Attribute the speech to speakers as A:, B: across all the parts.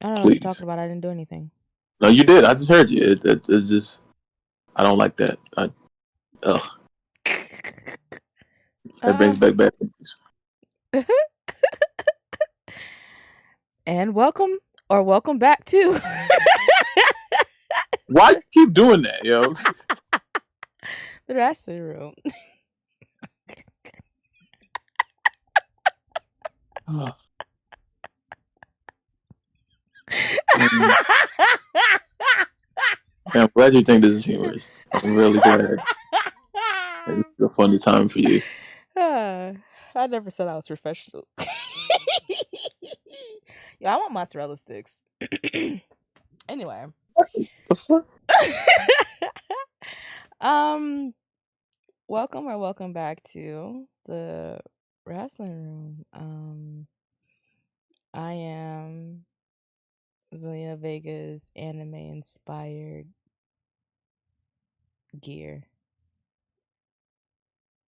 A: I don't know what you're
B: Please.
A: talking about. I didn't do anything.
B: No, you did. I just heard you. It's just I don't like that. Ugh. That brings back bad memories.
A: And welcome back to
B: Why you keep doing that, yo?
A: the Wrasslin room.
B: I'm glad you think this is humorous. I'm really glad. It's a funny time for you.
A: I never said I was professional. Yeah, I want mozzarella sticks. Anyway.
B: The fuck?
A: Welcome back to the Wrasslin room. I am Zelina Vega's anime inspired gear.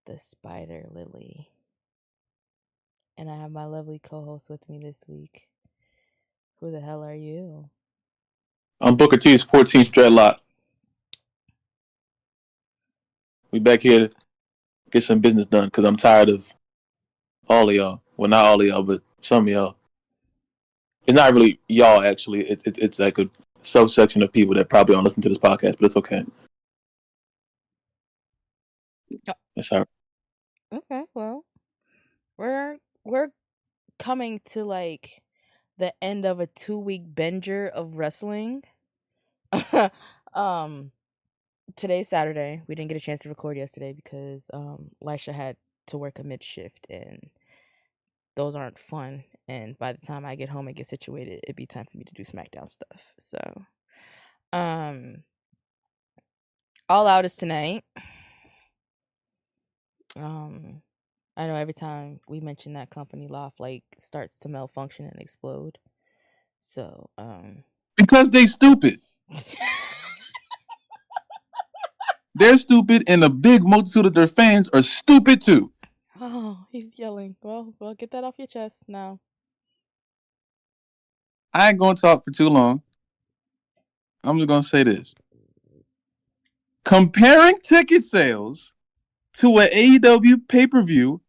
A: The Spider Lily. And I have my lovely co-host with me this week. Who the hell are you?
B: I'm Booker T's 14th dreadlock. We back here to get some business done because I'm tired of all of y'all. Well, not all of y'all, but some of y'all. It's not really y'all, actually. It's like a subsection of people that probably don't listen to this podcast, but it's okay. That's all right.
A: Okay, well, we're coming to like the end of a 2-week binger of wrestling. Today's Saturday. We didn't get a chance to record yesterday because Lisha had to work a mid shift, and those aren't fun. And by the time I get home and get situated, it'd be time for me to do SmackDown stuff. So, All Out is tonight. I know every time we mention that company, Law like starts to malfunction and explode. So,
B: Because they stupid. They're stupid, and a big multitude of their fans are stupid too.
A: Oh, he's yelling. Well, get that off your chest now.
B: I ain't gonna talk for too long. I'm just gonna say this. Comparing ticket sales to an AEW pay-per-view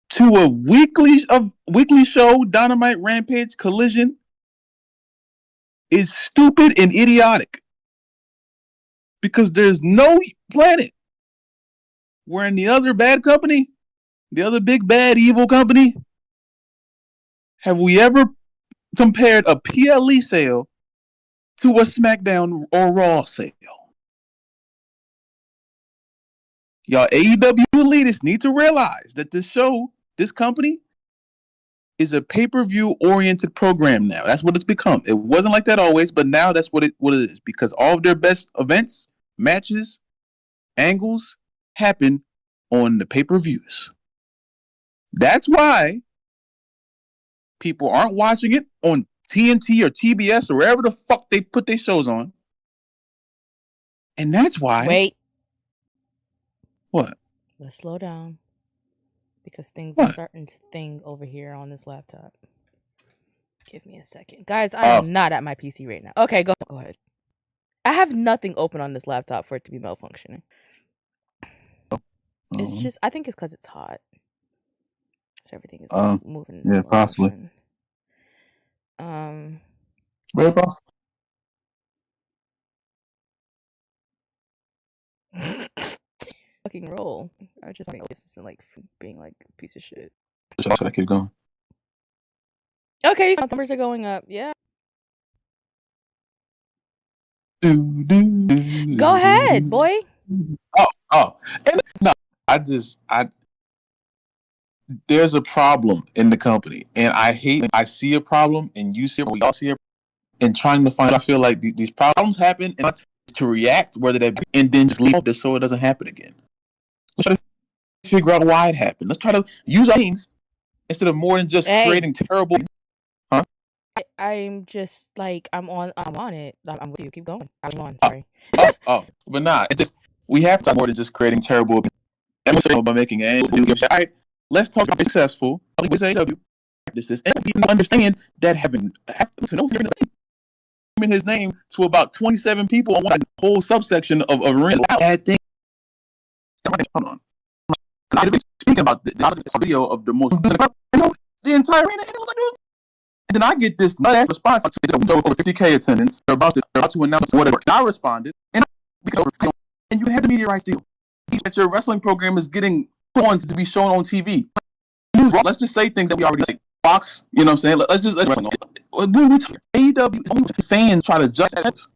B: to a weekly show, Dynamite, Rampage, Collision, is stupid and idiotic. Because there's no planet where in the other bad company, the other big bad evil company, have we ever compared a PLE sale to a SmackDown or Raw sale? Y'all AEW elitists need to realize that this company, is a pay-per-view oriented program now. That's what it's become. It wasn't like that always, but now that's what it is, because all of their best events, matches, angles happen on the pay-per-views. That's why people aren't watching it on TNT or TBS or wherever the fuck they put their shows on. And that's why.
A: Wait.
B: What?
A: Let's slow down. Because things
B: What?
A: are starting to thing over here on this laptop. Give me a second. Guys, I am not at my PC right now. Okay, go ahead. I have nothing open on this laptop for it to be malfunctioning. It's just, I think it's because it's hot. So everything is moving.
B: Yeah, possibly. Very possible.
A: Fucking roll. I just make this and like being like a piece of shit.
B: Should I keep going?
A: Okay, numbers are going up. Yeah. Go ahead, boy.
B: And no, there's a problem in the company, and I hate when I see a problem and you see it, or we all see it, and trying to find. I feel like these problems happen, and to react whether they and then just leave it so it doesn't happen again. Let's try to figure out why it happened. Let's try to use our things instead of more than just creating terrible. Huh?
A: I'm just like I'm on it. I'm with you. Keep going. I'm on. Sorry.
B: But nah, it just we have to more than just creating terrible. By making angles. All right, let's talk about successful with AEW practices, and we understand that having to know in his name to about 27 people on one whole subsection of RANT. Bad thing. Hold on. I've been speaking about this video of the most the entire arena. And then I get this nut-ass response to it over 50K attendance. They're about to announce whatever. I responded, and you had the media rights deal. That your wrestling program is getting put on to be shown on TV. Let's just say things that we already say. Fox, you know what I'm saying? Let's AEW fans try to judge this.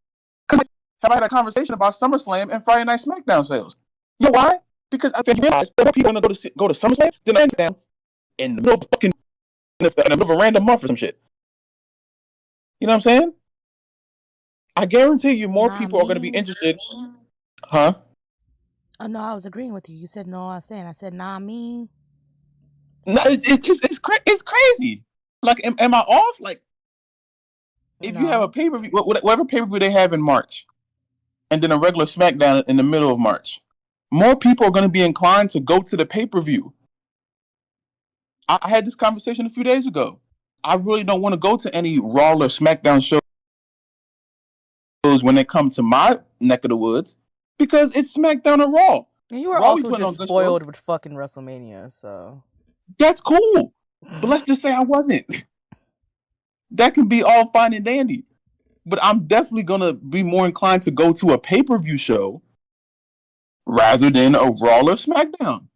B: Because have I had a conversation about SummerSlam and Friday Night SmackDown sales? You know why? Because I realize that people are going to go to SummerSlam, then I down in the middle of fucking in the middle of a random month or some shit. You know what I'm saying? I guarantee you more people are going to be interested. Huh?
A: Oh, no, I was agreeing with you. You said no, I said, nah, me.
B: No, it's crazy. Like, am I off? Like, if you have a pay-per-view, whatever pay-per-view they have in March, and then a regular SmackDown in the middle of March, more people are going to be inclined to go to the pay-per-view. I had this conversation a few days ago. I really don't want to go to any Raw or SmackDown shows when they come to my neck of the woods because it's SmackDown or Raw.
A: And you were Raw also just spoiled with fucking WrestleMania, so...
B: That's cool. But let's just say I wasn't. That can be all fine and dandy. But I'm definitely going to be more inclined to go to a pay-per-view show rather than a Raw or SmackDown.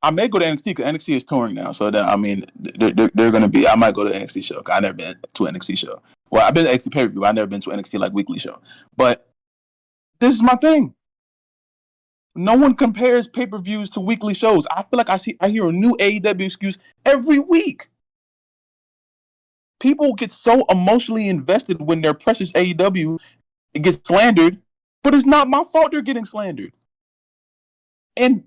B: I may go to NXT because NXT is touring now. So, that, I mean, they're going to be... I might go to an NXT show. I've never been to an NXT show. Well, I've been to NXT pay-per-view. I've never been to an NXT, like, weekly show. But this is my thing. No one compares pay-per-views to weekly shows. I feel like I hear a new AEW excuse every week. People get so emotionally invested when their precious AEW gets slandered, but it's not my fault they're getting slandered. And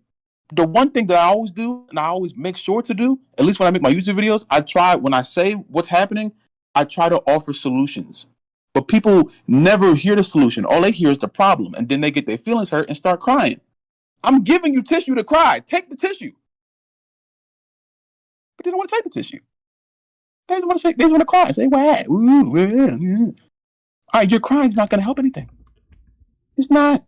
B: the one thing that I always do, and I always make sure to do, at least when I make my YouTube videos, when I say what's happening, I try to offer solutions. But people never hear the solution. All they hear is the problem, and then they get their feelings hurt and start crying. I'm giving you tissue to cry. Take the tissue. But they don't want to take the tissue. They just want to cry. Say, what? All right, your crying is not going to help anything. It's not.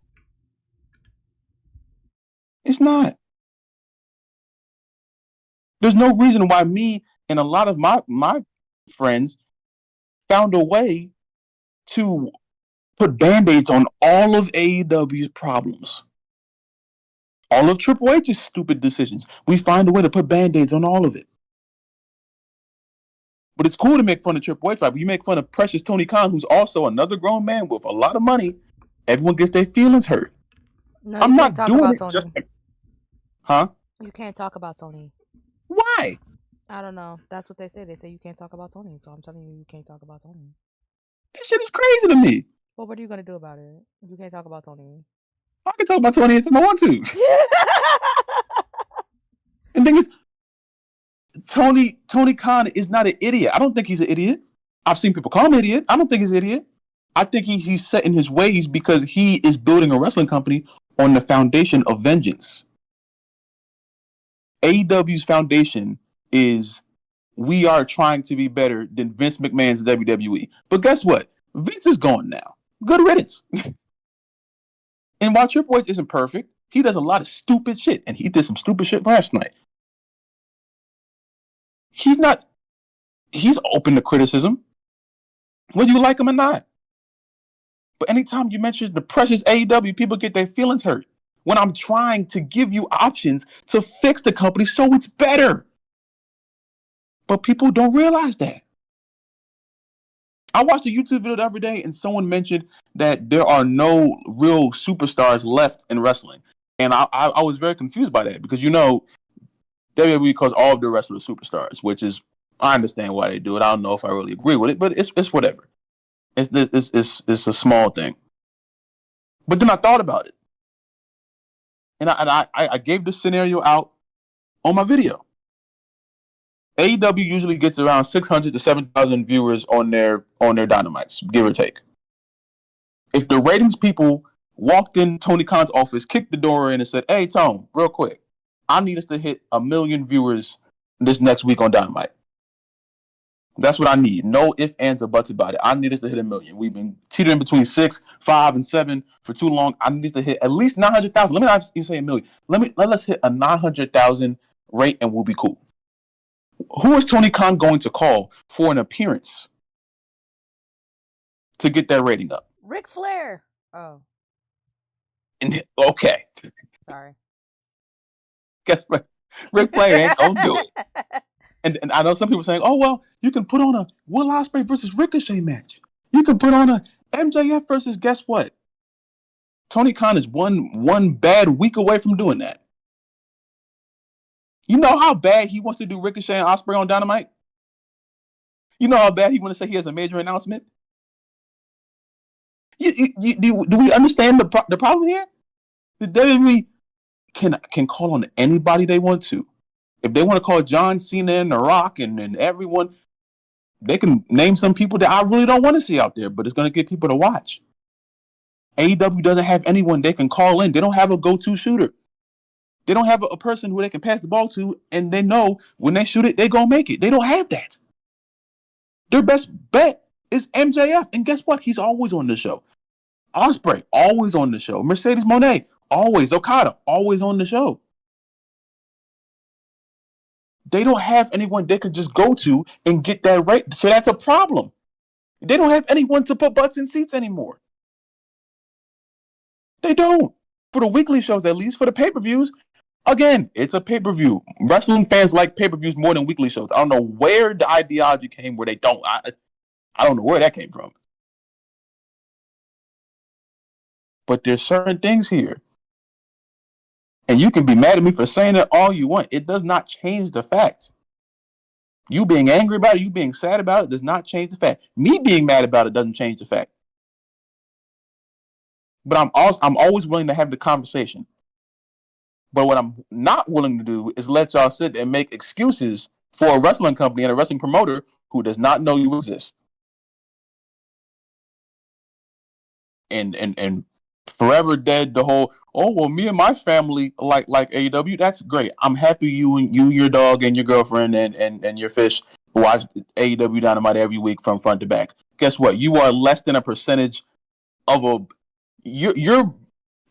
B: It's not. There's no reason why me and a lot of my friends found a way to put Band-Aids on all of AEW's problems. All of Triple H's stupid decisions. We find a way to put Band-Aids on all of it. But it's cool to make fun of Triple H, right? But you make fun of precious Tony Khan, who's also another grown man with a lot of money. Everyone gets their feelings hurt.
A: No, I'm not doing it Tony.
B: Just... Huh?
A: You can't talk about Tony.
B: Why?
A: I don't know. That's what they say. They say you can't talk about Tony. So I'm telling you can't talk about Tony.
B: That shit is crazy to me.
A: Well, what are you going to do about it? You can't talk about Tony.
B: I can talk about Tony anytime I want to. And the thing is, Tony Khan is not an idiot. I don't think he's an idiot. I've seen people call him an idiot. I don't think he's an idiot. I think he's set in his ways because he is building a wrestling company on the foundation of vengeance. AEW's foundation is we are trying to be better than Vince McMahon's WWE. But guess what? Vince is gone now. Good riddance. And while Triple H isn't perfect, he does a lot of stupid shit. And he did some stupid shit last night. He's open to criticism, whether you like him or not. But anytime you mention the precious AEW, people get their feelings hurt. When I'm trying to give you options to fix the company so it's better. But people don't realize that. I watched a YouTube video the other day and someone mentioned that there are no real superstars left in wrestling. And I was very confused by that because, WWE calls all of their wrestlers superstars, which is, I understand why they do it. I don't know if I really agree with it, but it's whatever. It's a small thing. But then I thought about it. And I gave this scenario out on my video. AEW usually gets around 600 to 7,000 viewers on their Dynamites, give or take. If the ratings people walked in Tony Khan's office, kicked the door in and said, "Hey, Tone, real quick, I need us to hit 1 million viewers this next week on Dynamite. That's what I need. No ifs, ands, or buts about it. I need us to hit 1 million. We've been teetering between 6, 5, and 7 for too long. I need to hit at least 900,000. Let me not even say 1 million. Let us hit a 900,000 rate, and we'll be cool. Who is Tony Khan going to call for an appearance to get that rating up?
A: Ric Flair. Oh.
B: And, okay.
A: Sorry.
B: Guess what? Ric Flair ain't gonna do it. And I know some people saying, "Oh well, you can put on a Will Ospreay versus Ricochet match. You can put on a MJF versus guess what?" Tony Khan is one bad week away from doing that. You know how bad he wants to do Ricochet and Ospreay on Dynamite? You know how bad he wants to say he has a major announcement? Do we understand the problem here? The WWE can call on anybody they want to. If they want to call John Cena and The Rock and everyone, they can name some people that I really don't want to see out there, but it's going to get people to watch. AEW doesn't have anyone they can call in. They don't have a go-to shooter. They don't have a person who they can pass the ball to, and they know when they shoot it, they're going to make it. They don't have that. Their best bet is MJF, and guess what? He's always on the show. Ospreay, always on the show. Mercedes Moné, always. Okada, always on the show. They don't have anyone they could just go to and get that rate. So that's a problem. They don't have anyone to put butts in seats anymore. They don't. For the weekly shows, at least. For the pay-per-views, again, it's a pay-per-view. Wrestling fans like pay-per-views more than weekly shows. I don't know where the ideology came where they don't. I don't know where that came from. But there's certain things here. And you can be mad at me for saying it all you want. It does not change the facts. You being angry about it, you being sad about it, does not change the fact. Me being mad about it doesn't change the fact. But I'm always willing to have the conversation. But what I'm not willing to do is let y'all sit and make excuses for a wrestling company and a wrestling promoter who does not know you exist. And forever dead the whole, oh well, me and my family like AEW. That's great. I'm happy you, your dog, and your girlfriend and your fish watch AEW Dynamite every week from front to back. Guess what? You are less than a percentage of your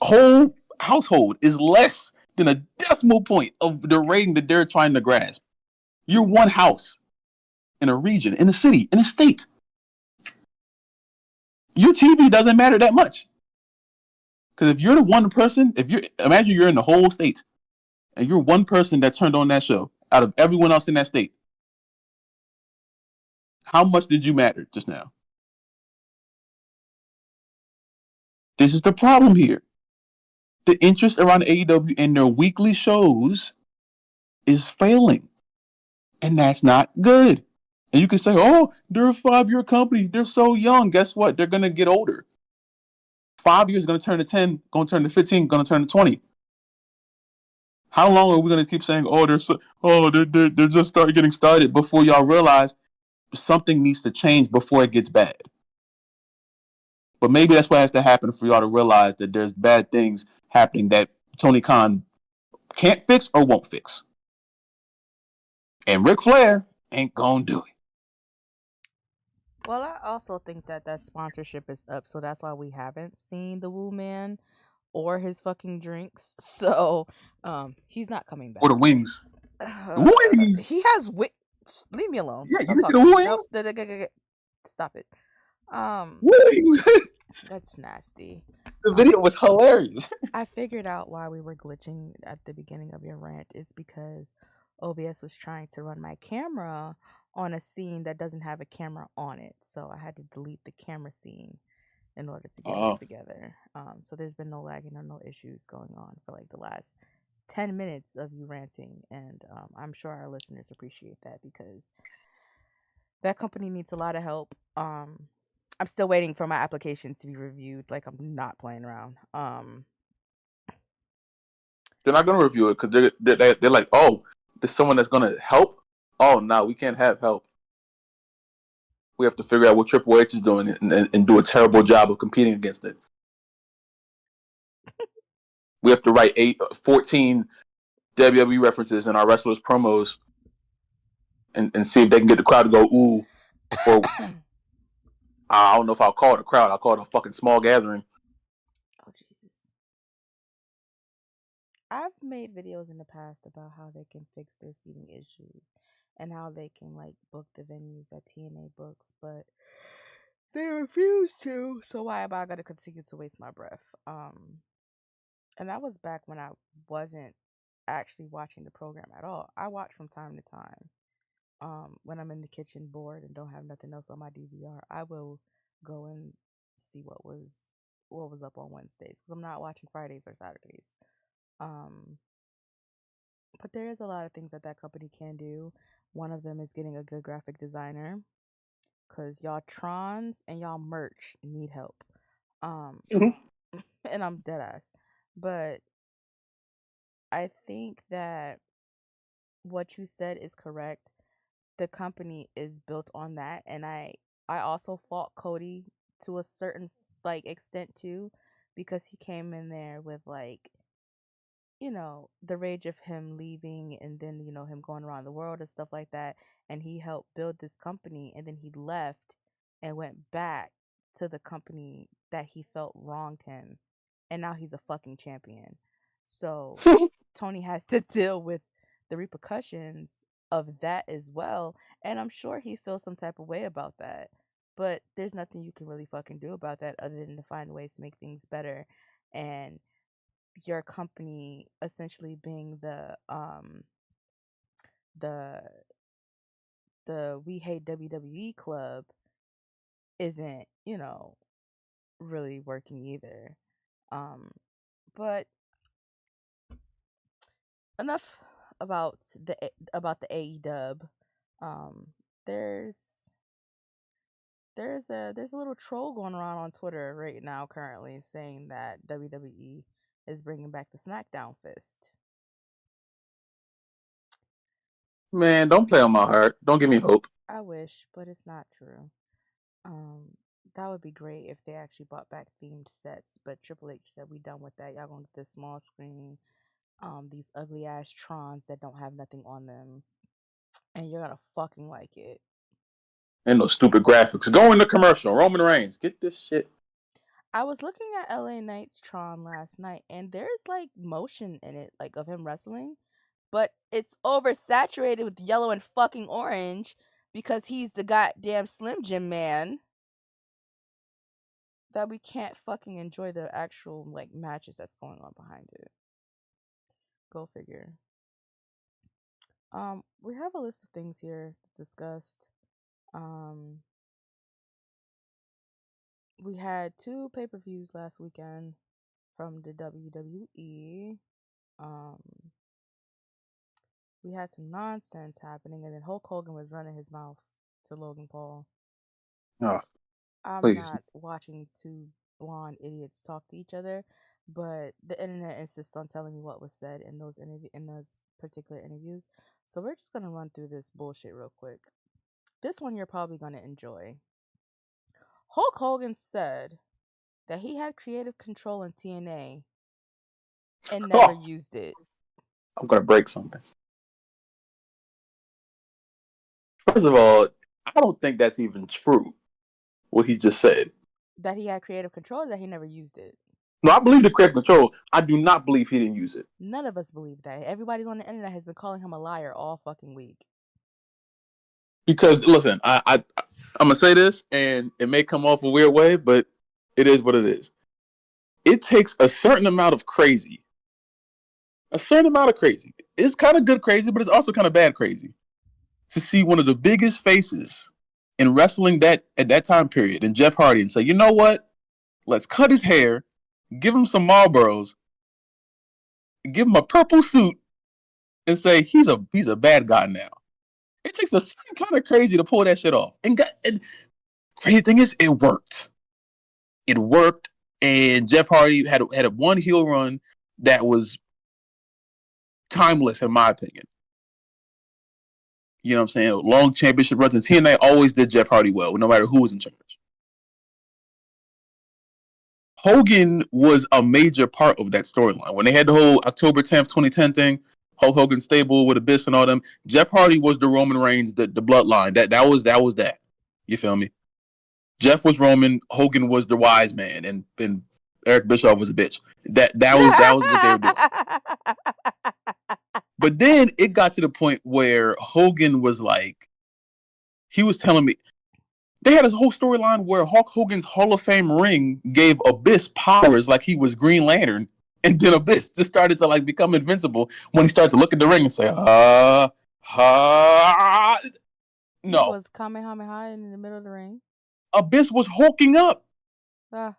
B: whole household is less than a decimal point of the rating that they're trying to grasp. You're one house in a region, in a city, in a state. Your TV doesn't matter that much. Because if you're the one person, imagine you're in the whole state and you're one person that turned on that show out of everyone else in that state. How much did you matter just now? This is the problem here. The interest around AEW and their weekly shows is failing. And that's not good. And you can say, oh, they're a 5-year company. They're so young. Guess what? They're going to get older. 5 years is going to turn to 10, going to turn to 15, going to turn to 20. How long are we going to keep saying, oh, they're just getting started before y'all realize something needs to change before it gets bad? But maybe that's what has to happen for y'all to realize that there's bad things happening that Tony Khan can't fix or won't fix. And Ric Flair ain't going to do it.
A: Well, I also think that sponsorship is up, so that's why we haven't seen the Woo Man or his fucking drinks. So, he's not coming back.
B: Or the wings. Wings!
A: He has leave me alone.
B: Yeah, you see the wings?
A: Nope. Stop it.
B: Wings!
A: That's nasty.
B: The video was hilarious.
A: I figured out why we were glitching at the beginning of your rant. It's because OBS was trying to run my camera on a scene that doesn't have a camera on it. So I had to delete the camera scene in order to get this together. So there's been no lagging or no issues going on for like the last 10 minutes of you ranting. And I'm sure our listeners appreciate that because that company needs a lot of help. I'm still waiting for my application to be reviewed. Like, I'm not playing around.
B: They're not going to review it because they're like, oh, there's someone that's going to help? Oh, no, we can't have help. We have to figure out what Triple H is doing and do a terrible job of competing against it. We have to write 14 WWE references in our wrestlers' promos and see if they can get the crowd to go ooh, or I don't know if I'll call it a crowd. I'll call it a fucking small gathering.
A: Oh Jesus. I've made videos in the past about how they can fix their seating issues and how they can like book the venues that TNA books, but they refuse to. So why am I gonna continue to waste my breath? And that was back when I wasn't actually watching the program at all. I watch from time to time. When I'm in the kitchen bored and don't have nothing else on my DVR, I will go and see what was up on Wednesdays because I'm not watching Fridays or Saturdays. Um, but there is a lot of things that that company can do. One of them is getting a good graphic designer because y'all trons and y'all merch need help. Um,
B: Mm-hmm.
A: and I'm dead ass. But I think that what you said is correct. The company is built on that, and I also fault Cody to a certain like extent too, because he came in there with like the rage of him leaving and then him going around the world and stuff like that, and he helped build this company, and then he left and went back to the company that he felt wronged him, and now he's a fucking champion. So Tony has to deal with the repercussions of that as well, and I'm sure he feels some type of way about that, but there's nothing you can really fucking do about that other than to find ways to make things better. And your company essentially being the the we hate WWE club isn't, really working either. Um but enough about the AE um there's there's a little troll going around on Twitter right now currently saying that WWE is bringing back the SmackDown fist.
B: Man, don't play on my heart. Don't give me hope.
A: I wish, but it's not true. Um, that would be great if they actually brought back themed sets. But Triple H said we done with that. Y'all gonna get this small screen, these ugly ass trons that don't have nothing on them, and you're gonna fucking like it.
B: And those stupid graphics. Go in the commercial. Roman Reigns. Get this shit.
A: I was looking at LA Knight's Tron last night, and there's like motion in it, like of him wrestling, but it's oversaturated with yellow and fucking orange because he's the goddamn Slim Jim man. That we can't fucking enjoy the actual like matches that's going on behind it. Go figure. We have a list of things here discussed. Um, we had two pay-per-views last weekend from the WWE. Um, we had some nonsense happening, and then Hulk Hogan was running his mouth to Logan Paul.
B: Oh,
A: I'm
B: please.
A: not watching two blonde idiots talk to each other, but the internet insists on telling me what was said in those particular interviews. So we're just gonna run through this bullshit real quick. This one you're probably gonna enjoy. Hulk Hogan said that he had creative control in TNA and never
B: Oh,
A: used it.
B: I'm gonna break something. First of all, I don't think that's even true. What he just said.
A: That he had creative control, or that he never used it.
B: No, I believe the creative control. I do not believe he didn't use it.
A: None of us believe that. Everybody on the internet has been calling him a liar all fucking week.
B: Because listen, I'm gonna say this, and it may come off a weird way, but it is what it is. It takes a certain amount of crazy. A certain amount of crazy. It's kind of good crazy, but it's also kind of bad crazy to see one of the biggest faces in wrestling that at that time period, and Jeff Hardy, and say, you know what? Let's cut his hair, give him some Marlboros, give him a purple suit, and say he's a bad guy now. It takes a certain kind of crazy to pull that shit off. And crazy thing is, it worked. It worked, and Jeff Hardy had a one heel run that was timeless, in my opinion. You know what I'm saying? Long championship runs, and TNA always did Jeff Hardy well, no matter who was in charge. Hogan was a major part of that storyline. When they had the whole October 10th, 2010 thing, Hulk Hogan stable with Abyss and all them. Jeff Hardy was the Roman Reigns, the bloodline. That was that. You feel me? Jeff was Roman, Hogan was the wise man, and Eric Bischoff was a bitch. That was what they were doing. But then it got to the point where Hogan was like, he was telling me they had this whole storyline where Hulk Hogan's Hall of Fame ring gave Abyss powers like he was Green Lantern, and then Abyss just started to like become invincible when he started to look at the ring and say,
A: He
B: no.
A: was Kamehameha in the middle of the ring.
B: Abyss was hulking up.
A: Ah.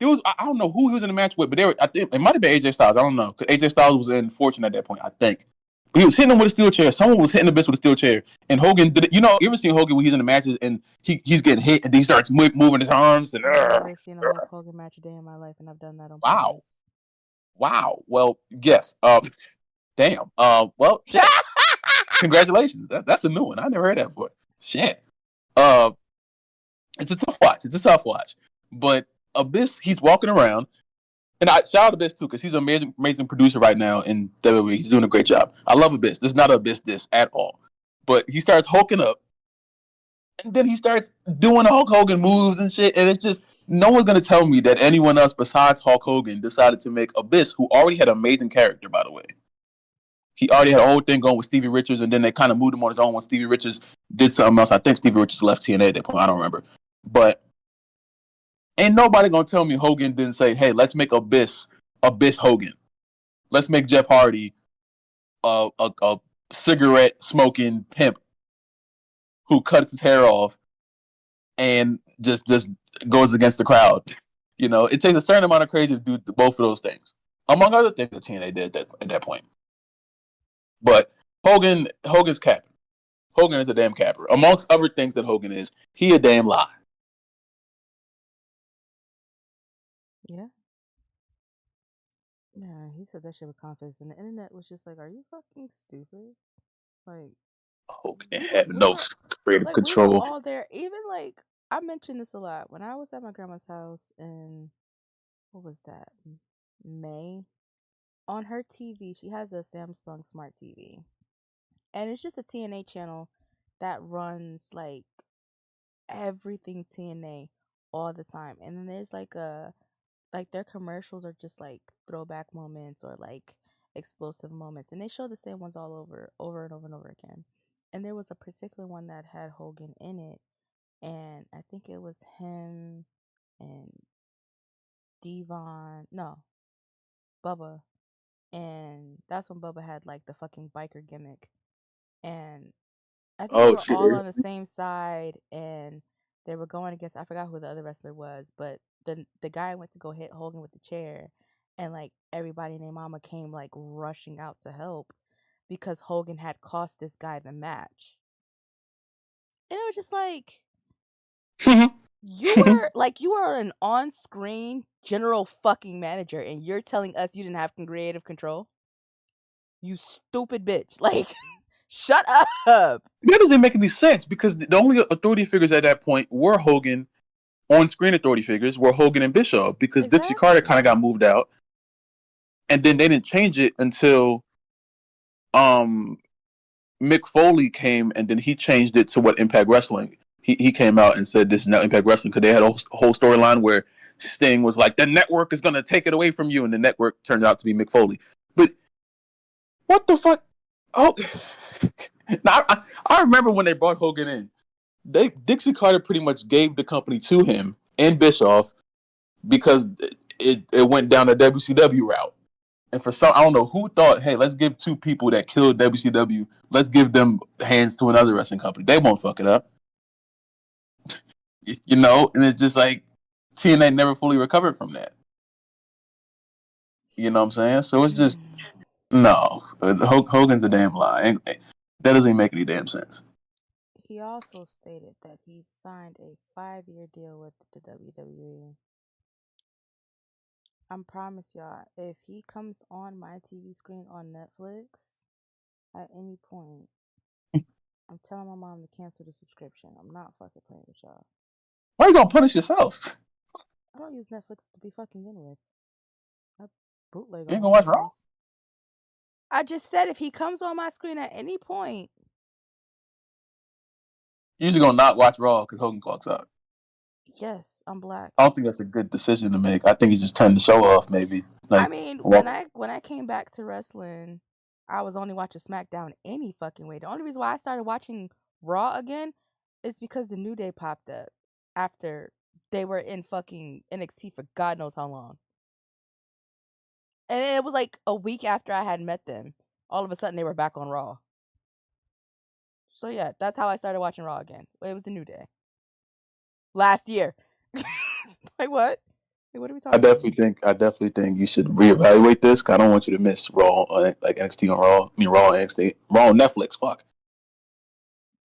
B: It was I don't know who he was in the match with, but I think it might have been AJ Styles. I don't know, because AJ Styles was in Fortune at that point, I think. But he was hitting him with a steel chair. Someone was hitting Abyss with a steel chair, and Hogan did it. You ever seen Hogan when he's in the matches and he's getting hit and then he starts moving his arms and.
A: I've never seen a Hulk Hogan match a day in my life, and I've done that on purpose.
B: Wow. Well, yes. Damn. Well, shit. Congratulations. That's a new one. I never heard that before. Shit. It's a tough watch. But Abyss, he's walking around, and I shout out Abyss too, because he's an amazing producer right now in WWE. He's doing a great job. I love Abyss. There's not Abyss this at all. But he starts hulking up, and then he starts doing the Hulk Hogan moves and shit, and it's just no one's gonna tell me that anyone else besides Hulk Hogan decided to make Abyss, who already had an amazing character, by the way. He already had a whole thing going with Stevie Richards, and then they kind of moved him on his own when Stevie Richards did something else. I think Stevie Richards left TNA at that point. I don't remember. But ain't nobody going to tell me Hogan didn't say, hey, let's make Abyss Hogan. Let's make Jeff Hardy a cigarette-smoking pimp who cuts his hair off and just goes against the crowd. It takes a certain amount of crazy to do both of those things, among other things that TNA did at that point. But Hogan's capping. Hogan is a damn capper. Amongst other things that Hogan is, he a damn lie.
A: Yeah. Yeah, he said that shit with confidence, and the internet was just like, "Are you fucking stupid?" Like,
B: Hogan had
A: we
B: no
A: were
B: creative
A: like, we were
B: control.
A: all there. Even like, I mentioned this a lot when I was at my grandma's house in, what was that, May. On her TV, she has a Samsung Smart TV, and it's just a TNA channel that runs like everything TNA all the time. And then there's like their commercials are just like throwback moments or like explosive moments, and they show the same ones all over and over and over again. And there was a particular one that had Hogan in it, and I think it was him and Devon, no, Bubba, and that's when Bubba had like the fucking biker gimmick, and I think they
B: Oh
A: were
B: shit!
A: all on the same side, and they were going against, I forgot who the other wrestler was, but the guy went to go hit Hogan with the chair, and like everybody and their mama came like rushing out to help because Hogan had cost this guy the match. And it was just like, you were an on-screen general fucking manager, and you're telling us you didn't have creative control? You stupid bitch. Like, shut up.
B: That doesn't make any sense, because the only authority figures at that point were Hogan. On-screen authority figures were Hogan and Bischoff, because Dixie Carter kind of got moved out, and then they didn't change it until Mick Foley came, and then he changed it to what Impact Wrestling. He came out and said this is now Impact Wrestling, because they had a whole storyline where Sting was like, the network is going to take it away from you, and the network turned out to be Mick Foley. But what the fuck? Oh, now I remember when they brought Hogan in. Dixie Carter pretty much gave the company to him and Bischoff because it went down the WCW route. And for some, I don't know who thought, hey, let's give two people that killed WCW, let's give them hands to another wrestling company. They won't fuck it up. And it's just like TNA never fully recovered from that. You know what I'm saying? So it's just, no. Hogan's a damn lie. That doesn't make any damn sense.
A: He also stated that he signed a 5-year deal with the WWE. I promise y'all, if he comes on my TV screen on Netflix at any point, I'm telling my mom to cancel the subscription. I'm not fucking playing with y'all.
B: Why are you gonna punish yourself?
A: I don't use Netflix to be fucking in with. I bootleg
B: You
A: all
B: ain't
A: my
B: gonna watch Raw?
A: movies. I just said if he comes on my screen at any point.
B: You're usually gonna not watch Raw because Hogan clocks out.
A: Yes, I'm black.
B: I don't think that's a good decision to make. I think he's just turning the show off, maybe.
A: I
B: Like,
A: mean,
B: well,
A: when I came back to wrestling, I was only watching SmackDown any fucking way. The only reason why I started watching Raw again is because the New Day popped up after they were in fucking NXT for God knows how long. And it was like a week after I had met them. All of a sudden they were back on Raw. So yeah, that's how I started watching Raw again. It was the New Day. Last year. Like what? Like what are we
B: I
A: talking about?
B: definitely think you should reevaluate this. 'Cause I don't want you to miss Raw, like NXT on Raw. I mean, Raw on NXT, Raw on Netflix. Fuck.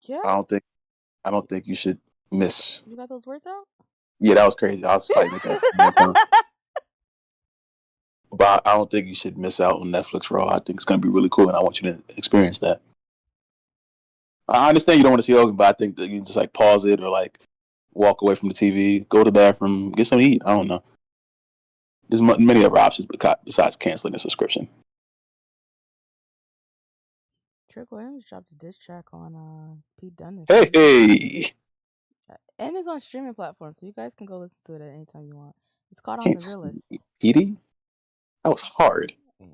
A: Yeah?
B: I don't think, I don't think you should miss.
A: You got those words out?
B: Yeah, that was crazy. I was fighting with that one time. But I don't think you should miss out on Netflix Raw. I think it's gonna be really cool, and I want you to experience that. I understand you don't want to see Hogan, but I think that you can just like pause it or like walk away from the TV, go to the bathroom, get something to eat. I don't know. There's many other options besides canceling a subscription.
A: Trick Williams dropped a diss track on Pete Dunne this week.
B: Hey,
A: And it's on streaming platforms, so you guys can go listen to it at any time you want. It's called On the Realist.
B: Petey, that was hard.
A: Yeah.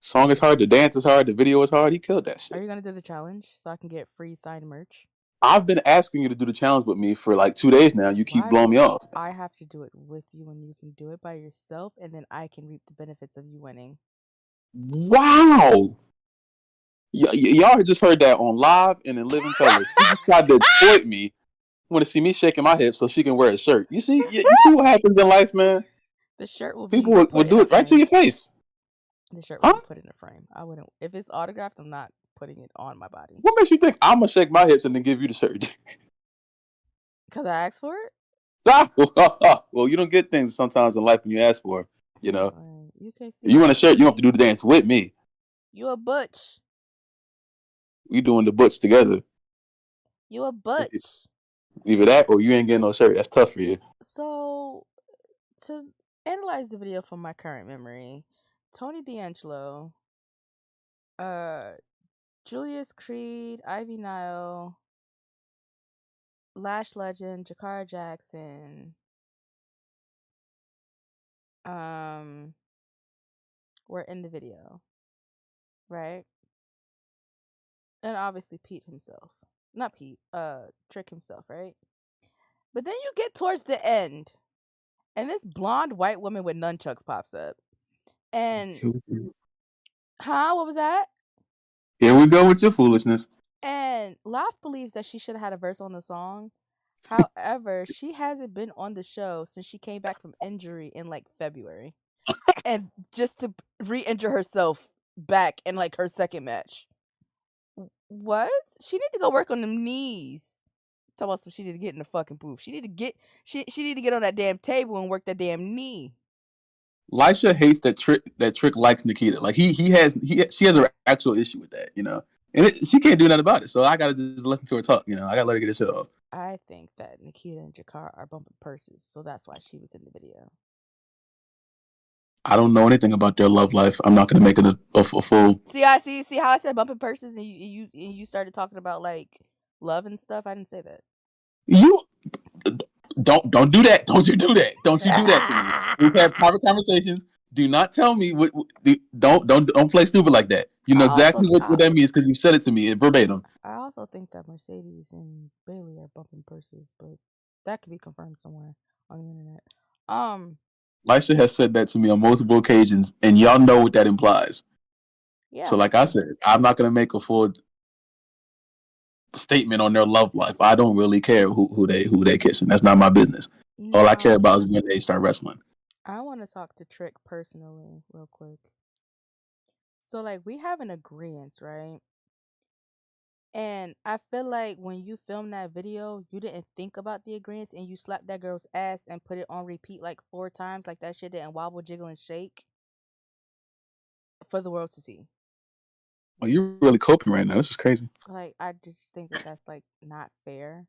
B: Song is hard, the dance is hard, the video is hard. He killed that
A: Are
B: shit.
A: you gonna do the challenge so I can get free signed merch?
B: I've been asking you to do the challenge with me for like 2 days now. You keep
A: Why
B: blowing
A: do
B: me off.
A: I have to do it with you when you can do it by yourself and then I can reap the benefits of you winning?
B: Wow. Y'all just heard that on live and in living color. She just tried to exploit me. Want to see me shaking my hips so she can wear a shirt. You see what happens in life, man.
A: The shirt will
B: People
A: be
B: will
A: put in
B: do
A: a
B: it right to
A: frame.
B: your face.
A: The shirt will
B: Huh?
A: be put in a frame. I wouldn't. If it's autographed, I'm not putting it on my body.
B: What makes you think I'm gonna shake my hips and then give you the shirt?
A: Because I asked for it?
B: Well, you don't get things sometimes in life when you ask for. You know,
A: You can't see
B: if you
A: my
B: want a shirt, you have to
A: pussy.
B: do the dance with me.
A: You a butch.
B: We doing the butch together.
A: You a butch.
B: Either that or you ain't getting no shirt. That's tough for you.
A: So, to analyze the video from my current memory, Tony D'Angelo, Julius Creed, Ivy Nile, Lash Legend, Jakara Jackson, were in the video, right? And obviously Pete himself. Not Pete, Trick himself, right? But then you get towards the end, and this blonde white woman with nunchucks pops up. And what was that?
B: Here we go with your foolishness.
A: And Laf believes that she should have had a verse on the song. However, she hasn't been on the show since she came back from injury in like February. And just to re-injure herself back in like her second match. What? She need to go work on them knees. Talk about some she need to get in the fucking booth. She need to get on that damn table and work that damn knee.
B: Lisha hates that Trick likes Nikita. Like she has an actual issue with that, you know. And she can't do nothing about it. So I gotta just listen to her talk, you know. I gotta let her get this shit off.
A: I think that Nikita and Jakar are bumping purses, so that's why she was in the video.
B: I don't know anything about their love life. I'm not gonna make it a full.
A: See how I said bumping purses, and you started talking about like love and stuff. I didn't say that.
B: You don't do that. Don't you do that. Don't you do that to me. We've had private conversations. Do not tell me what don't play stupid like that. You know exactly what that means because you said it to me verbatim.
A: I also think that Mercedes and Bailey are bumping purses, but that could be confirmed somewhere on the internet.
B: Lisha has said that to me on multiple occasions, and y'all know what that implies.
A: Yeah.
B: So, like I said, I'm not gonna make a full statement on their love life. I don't really care who they kissing. That's not my business. All I care about is when they start wrestling.
A: I want to talk to Trick personally, real quick. So, like, we have an agreement, right? And I feel like when you filmed that video, you didn't think about the agreements and you slapped that girl's ass and put it on repeat like 4 times, like that shit didn't wobble, jiggle, and shake for the world to see.
B: Oh, you're really coping right now. This is crazy.
A: Like, I just think that that's like not fair.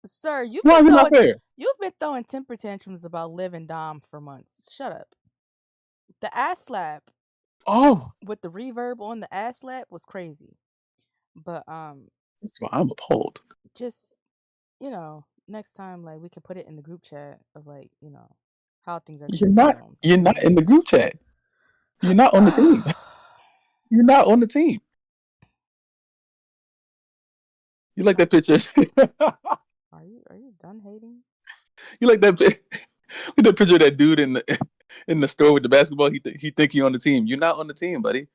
A: Sir, you've been throwing temper tantrums about Liv and Dom for months. Shut up. The ass slap
B: Oh,
A: with the reverb on the ass slap was crazy. But
B: I'm appalled.
A: just next time like we could put it in the group chat of like, how things are gonna
B: You're
A: be
B: not.
A: filmed.
B: You're not in the group chat. You're not on the team. You're not on the team. You like that picture?
A: Are you done hating?
B: You like that? Look that picture of that dude in the store with the basketball. He think he on the team. You're not on the team, buddy.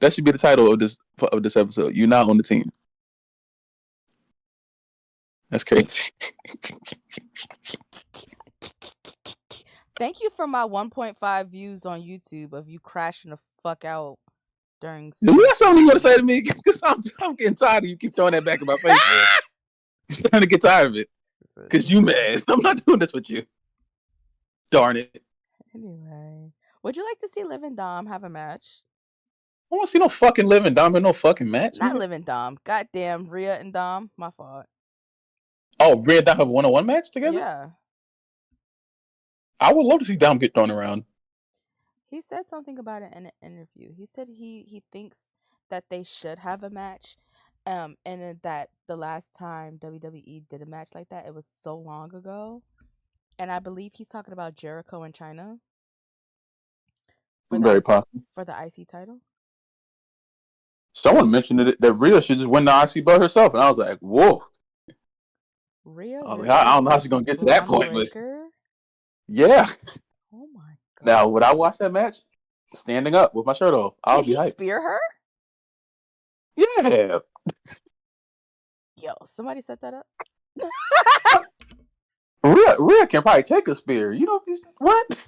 B: That should be the title of this episode. You're not on the team. That's crazy.
A: Thank you for my 1.5 views on YouTube of you crashing the fuck out during
B: You got something you want to say
A: SmackDown.
B: to me? Because I'm getting tired of you keep throwing that back in my face, man. I'm starting to get tired of it. Because you mad. I'm not doing this with you. Darn it.
A: Anyway, would you like to see Liv and Dom have a match?
B: I don't see no fucking living Dom in no fucking match.
A: Not Liv and Dom. Goddamn, Rhea and Dom. My fault.
B: Oh, Red Dom have a 1-on-1 match together?
A: Yeah.
B: I would love to see Dom get thrown around.
A: He said something about it in an interview. He said he thinks that they should have a match. And that the last time WWE did a match like that, it was so long ago. And I believe he's talking about Jericho and China for the
B: Very possible.
A: IC title.
B: Someone mentioned that Rhea should just win the IC belt herself, and I was like, whoa.
A: Rhea
B: I
A: Ripley
B: don't know how she's gonna
A: versus
B: get to that
A: Braun
B: point, but
A: Breaker.
B: yeah.
A: Oh my god!
B: Now, would I watch that match standing up with my shirt off? I
A: Can
B: would be
A: he
B: hyped.
A: spear her?
B: Yeah.
A: Yo, somebody set that up.
B: Rhea can probably take a spear. You know what?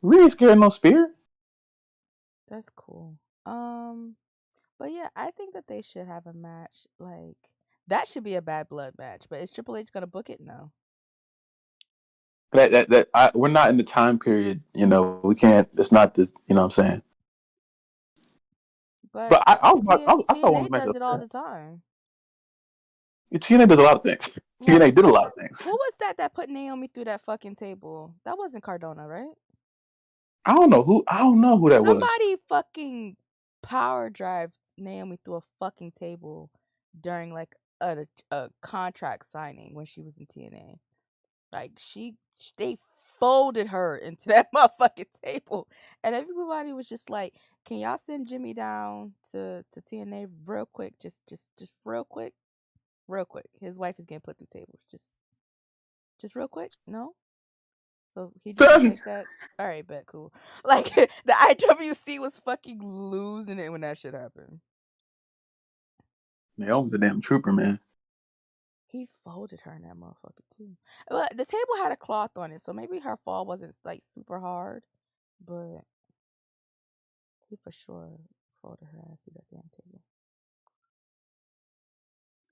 B: Rhea ain't scared of no spear.
A: That's cool. But yeah, I think that they should have a match. Like that should be a Bad Blood match. But is Triple H gonna book it? No.
B: We're not in the time period. We can't. It's not the. You know what I'm saying.
A: But
B: But I saw one
A: TNA
B: match
A: does
B: up
A: it all
B: there.
A: the time.
B: TNA does a lot of things.
A: Like
B: TNA did a lot of things.
A: who was that put Naomi through that fucking table? That wasn't Cardona, right?
B: I don't know who that was.
A: Somebody fucking power drive Naomi through a fucking table during like a contract signing when she was in TNA. Like they folded her into that motherfucking table, and everybody was just like, "Can y'all send Jimmy down to TNA real quick? Just real quick, real quick. His wife is getting put through tables. Just real quick. No." So he just gonna take that. All right, bet cool. Like the IWC was fucking losing it when that shit happened.
B: Naomi's a damn trooper, man.
A: He folded her in that motherfucker too. Well, the table had a cloth on it, so maybe her fall wasn't like super hard, but he for sure folded her ass through that damn table.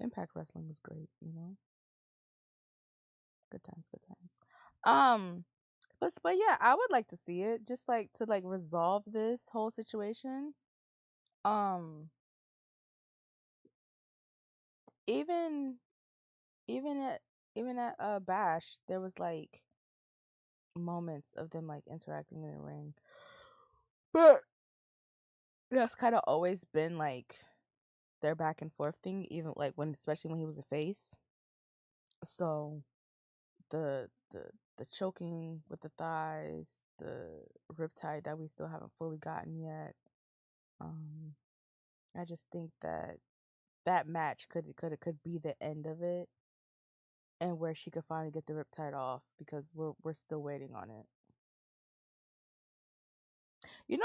A: Impact Wrestling was great, Good times, good times. But yeah, I would like to see it just like to like resolve this whole situation. Um, even even at Bash, there was like moments of them like interacting in the ring, but that's kind of always been like their back and forth thing, even like especially when he was a face. So the choking with the thighs, the riptide that we still haven't fully gotten yet. Um, I just think that match could be the end of it, and where she could finally get the riptide off because we're still waiting on it.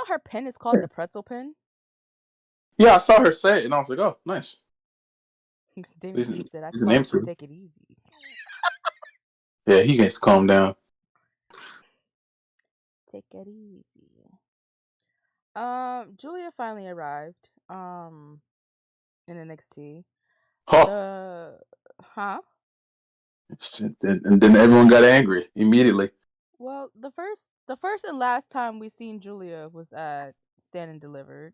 A: Her pin is called the pretzel pin.
B: Yeah, I saw her say it, and I was like, oh, nice.
A: Damian Priest said, "I
B: He's a name
A: told you
B: too.
A: take it easy."
B: Yeah, he gets to calm down.
A: Take it easy. Julia finally arrived. In NXT.
B: Oh.
A: Huh?
B: And then everyone got angry immediately.
A: Well, the first and last time we seen Julia was at Stand and Delivered.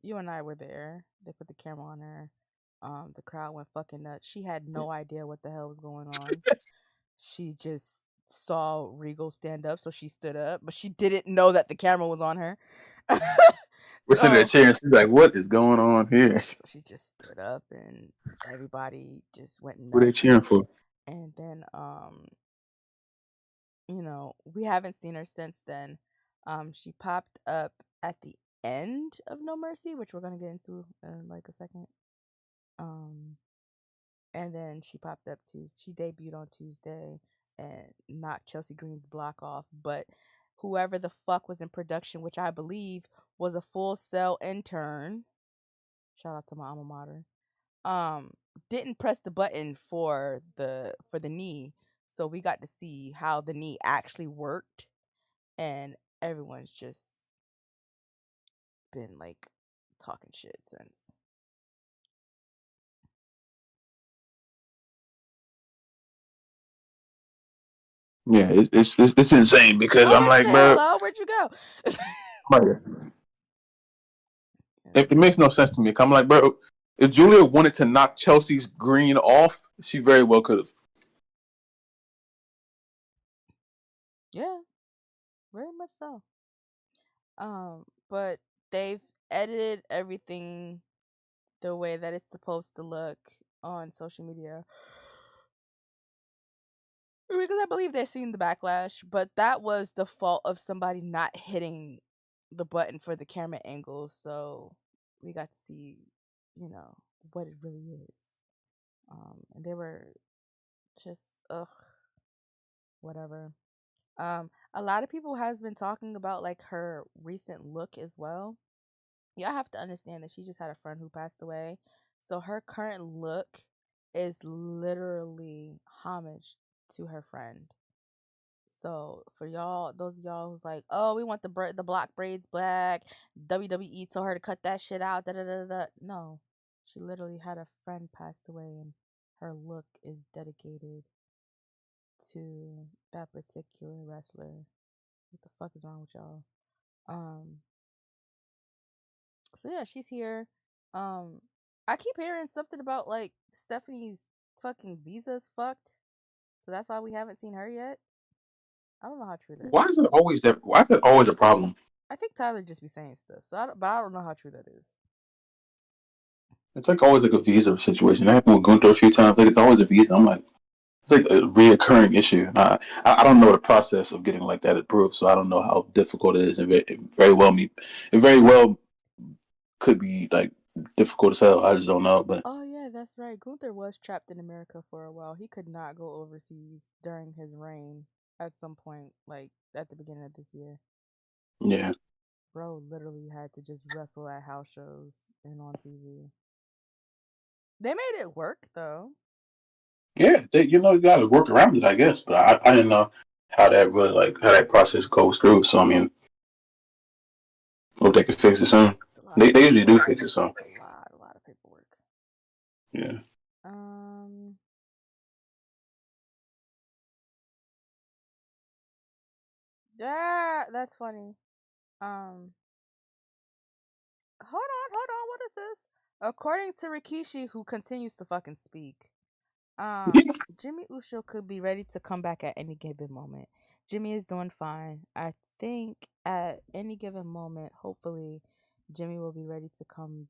A: You and I were there. They put the camera on her. The crowd went fucking nuts. She had no idea what the hell was going on. She just saw Regal stand up, so she stood up, but she didn't know that the camera was on her.
B: We're sitting there
A: So
B: cheering. She's like, "What is going on here?
A: yeah, so she just stood up, and everybody just went
B: What are they
A: nuts.
B: cheering for?"
A: And then we haven't seen her since then. She popped up at the end of No Mercy, which we're gonna get into in like a second. Um, and then she popped up she debuted on Tuesday and knocked Chelsea Green's block off. But whoever the fuck was in production, which I believe was a Full Sail intern, shout out to my alma mater, um, didn't press the button for the knee. So we got to see how the knee actually worked, and everyone's just been like talking shit since.
B: Yeah, it's insane because
A: Oh,
B: I'm
A: let's
B: like,
A: say
B: bro,
A: hello. Where'd you go?
B: it makes no sense to me. I'm like, bro, if Julia wanted to knock Chelsea's Green off, she very well could have.
A: Yeah, very much so. But they've edited everything the way that it's supposed to look on social media. Because I believe they're seeing the backlash, but that was the fault of somebody not hitting the button for the camera angle, so we got to see, what it really is. And they were just whatever. A lot of people has been talking about like her recent look as well. Y'all have to understand that she just had a friend who passed away. So her current look is literally homage to her friend. So for y'all, those of y'all who's like, oh, we want the block braids black. WWE told her to cut that shit out. Da da da da. No, she literally had a friend passed away, and her look is dedicated to that particular wrestler. What the fuck is wrong with y'all? Um, So yeah, she's here. Um, I keep hearing something about like Stephanie's fucking visa's fucked, so that's why we haven't seen her yet. I don't know how true that
B: Why is
A: is.
B: it always that? Why is that always a problem?
A: I think Tyler just be saying stuff, but I don't know how true that is.
B: It's like always like a visa situation. That happened with Gunther a few times. Like it's always a visa. I'm like, it's like a reoccurring issue. I don't know the process of getting like that approved, so I don't know how difficult it is. It very well could be like difficult to sell. I just don't know. But
A: Oh yeah, that's right. Gunther was trapped in America for a while. He could not go overseas during his reign at some point, like at the beginning of this year.
B: yeah,
A: Bro literally had to just wrestle at house shows and on TV. They made it work though.
B: you got to work around it, I guess. But I didn't know how that really like how that process goes through. So I mean, hope they can fix it soon.
A: It's a lot of
B: They usually do
A: paperwork.
B: fix it soon.
A: It's a lot of paperwork.
B: Yeah.
A: Um, yeah, that's funny. Um, hold on. What is this? According to Rikishi, who continues to fucking speak, Jimmy Uso could be ready to come back at any given moment. Jimmy is doing fine. I think at any given moment, hopefully, Jimmy will be ready to come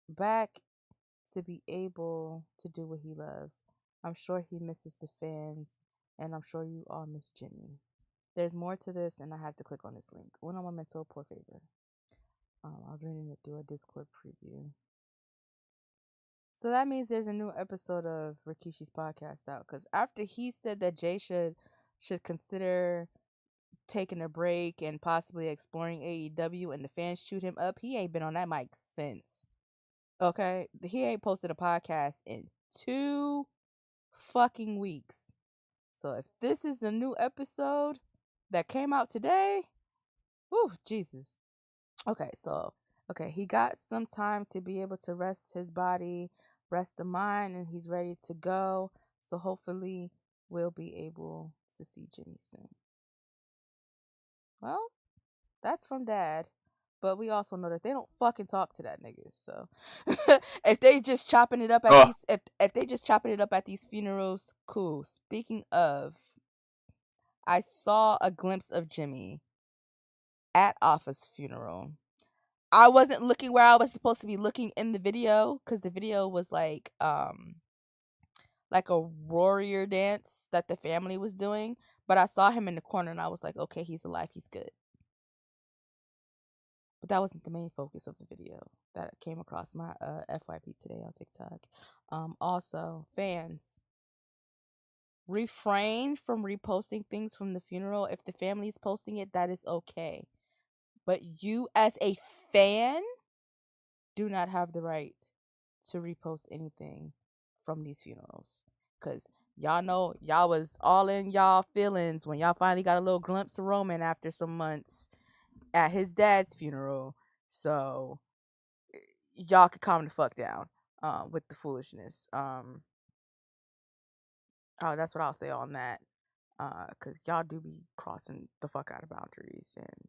A: back to be able to do what he loves. I'm sure he misses the fans, and I'm sure you all miss Jimmy. There's more to this, and I have to click on this link. Uno momento, por favor. I was reading it through a Discord preview. So that means there's a new episode of Rikishi's podcast out. Because after he said that Jay should consider taking a break and possibly exploring AEW, and the fans chewed him up, he ain't been on that mic since. Okay, he ain't posted a podcast in 2 fucking weeks. So if this is a new episode that came out today, whew, Jesus. Okay, he got some time to be able to rest his body, rest the mind, and he's ready to go. So hopefully we'll be able to see Jimmy soon. Well, that's from Dad. But we also know that they don't fucking talk to that nigga. So if they just chopping it up at
B: Oh,
A: these if they just chopping it up at these funerals, cool. Speaking of, I saw a glimpse of Jimmy at Offa's funeral. I wasn't looking where I was supposed to be looking in the video because the video was like a warrior dance that the family was doing. But I saw him in the corner and I was like, okay, he's alive, he's good. But that wasn't the main focus of the video that came across my FYP today on TikTok. Also, fans, refrain from reposting things from the funeral. If the family is posting it, that is okay. But you, as a fan, do not have the right to repost anything from these funerals. Because y'all know y'all was all in y'all feelings when y'all finally got a little glimpse of Roman after some months at his dad's funeral. So y'all could calm the fuck down with the foolishness. That's what I'll say on that. Because y'all do be crossing the fuck out of boundaries, and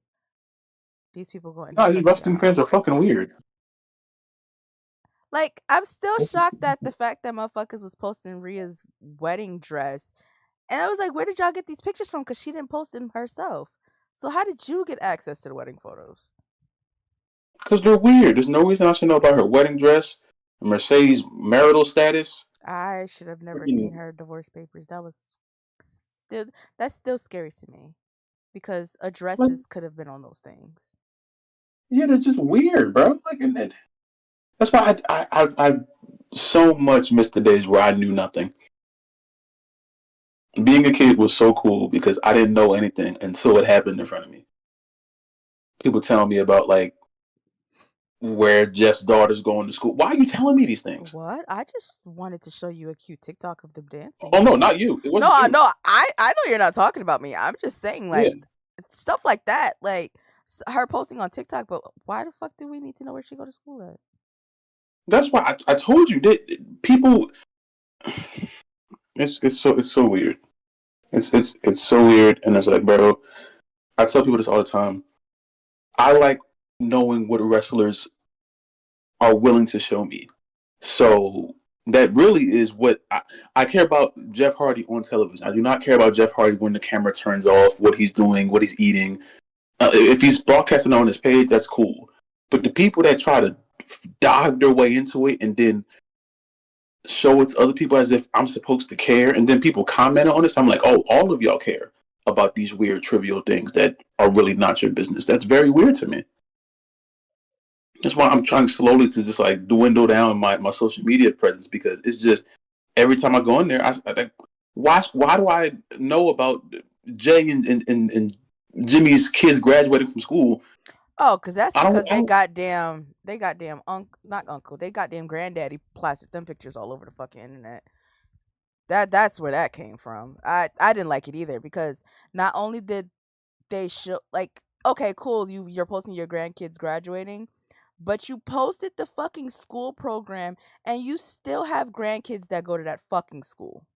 A: these people go end up
B: No, these
A: cussing
B: wrestling
A: y'all
B: fans
A: out.
B: are fucking weird.
A: Like, I'm still shocked at the fact that motherfuckers was posting Rhea's wedding dress. And I was like, where did y'all get these pictures from? Because she didn't post them herself. So how did you get access to the wedding photos?
B: Because they're weird. There's no reason I should know about her wedding dress, Mercedes' marital status.
A: I should have never
B: Freaking-
A: seen her divorce papers. Still that's still scary to me. Because
B: Like,
A: addresses could have been on those things.
B: yeah, they're just weird, bro. Like, and that's why I so much missed the days where I knew nothing. Being a kid was so cool because I didn't know anything until it happened in front of me. People telling me about like where Jeff's daughter's going to school. Why are you telling me these things?
A: What? I just wanted to show you a cute TikTok of them dancing.
B: Oh no, not you. It
A: No,
B: wasn't you.
A: I know you're not talking about me. I'm just saying,
B: Yeah,
A: like, stuff like that, like her posting on TikTok. But why the fuck do we need to know where she go to school at?
B: that's why I told you that people. It's so weird. It's so weird, and it's like, bro. I tell people this all the time. I like knowing what wrestlers are willing to show me. So that really is what I care about Jeff Hardy on television. I do not care about Jeff Hardy when the camera turns off, what he's doing, what he's eating. If he's broadcasting on his page, that's cool. But the people that try to dive their way into it and then show it to other people as if I'm supposed to care, and then people comment on this, I'm like, oh, all of y'all care about these weird, trivial things that are really not your business. That's very weird to me. That's why I'm trying slowly to just like dwindle down my social media presence because it's just every time I go in there, I like, why do I know about Jay and Jimmy's kids graduating from school?
A: Oh, cause that's
B: I
A: because
B: don't, I don't
A: they goddamn not uncle, they goddamn granddaddy plastered them pictures all over the fucking internet. That's where that came from. I didn't like it either because not only did they show like okay cool you're posting your grandkids graduating, but you posted the fucking school program and you still have grandkids that go to that fucking school.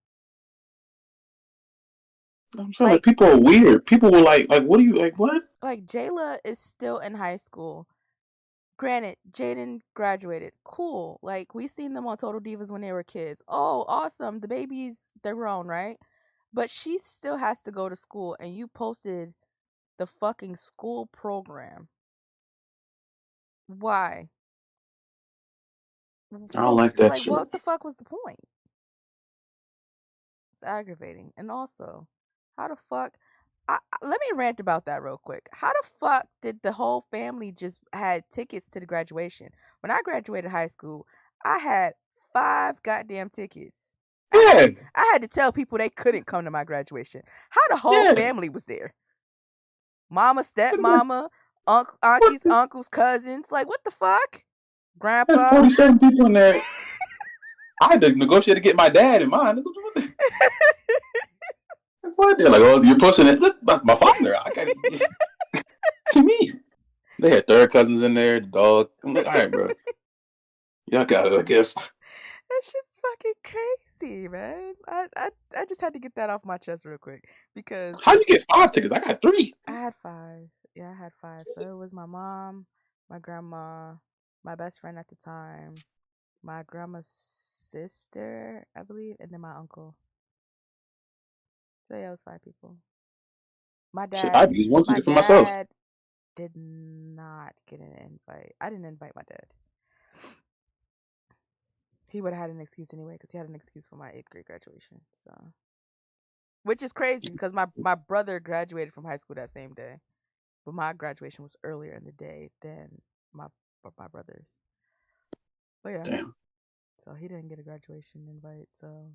B: I'm saying like
A: Like
B: people are weird. People were like, what are you like? What?
A: Jayla is still in high school. Granted, Jaden graduated. Cool. Like we seen them on Total Divas when they were kids. Oh, awesome. The babies, they're grown, right? But she still has to go to school and you posted the fucking school program. Why?
B: I don't like that
A: Like
B: shit.
A: what the fuck was the point? It's aggravating. And also, how the fuck let me rant about that real quick. How the fuck did the whole family just had tickets to the graduation? When I graduated high school, I had 5 goddamn tickets.
B: Yeah,
A: I had to tell people they couldn't come to my graduation. How the whole
B: yeah.
A: family was there? Mama,
B: What?
A: stepmama, aunties, uncles, cousins. Like what the fuck?
B: Had
A: Grandpa.
B: 47 people in there. I had to negotiate to get my dad in mine. What? They're like, oh, you're pushing it. Look, my father. I got it. To me. They had third cousins in there, the dog. I'm like, all right, bro. Y'all got it, I guess.
A: That shit's fucking crazy, man. I just had to get that off my chest real quick because
B: How you get 5 tickets? I got 3.
A: I had 5. Yeah, I had 5. So it was my mom, my grandma, my best friend at the time, my grandma's sister, I believe, and then my uncle. So yeah, it was 5 people. My
B: Shit, I'd
A: dad,
B: use one
A: my
B: ticket for myself.
A: dad did not get an invite. I didn't invite my dad. He would have had an excuse anyway because he had an excuse for my 8th grade graduation. So, which is crazy because my brother graduated from high school that same day, but my graduation was earlier in the day than my my brother's. But yeah,
B: Damn.
A: so he didn't get a graduation invite. So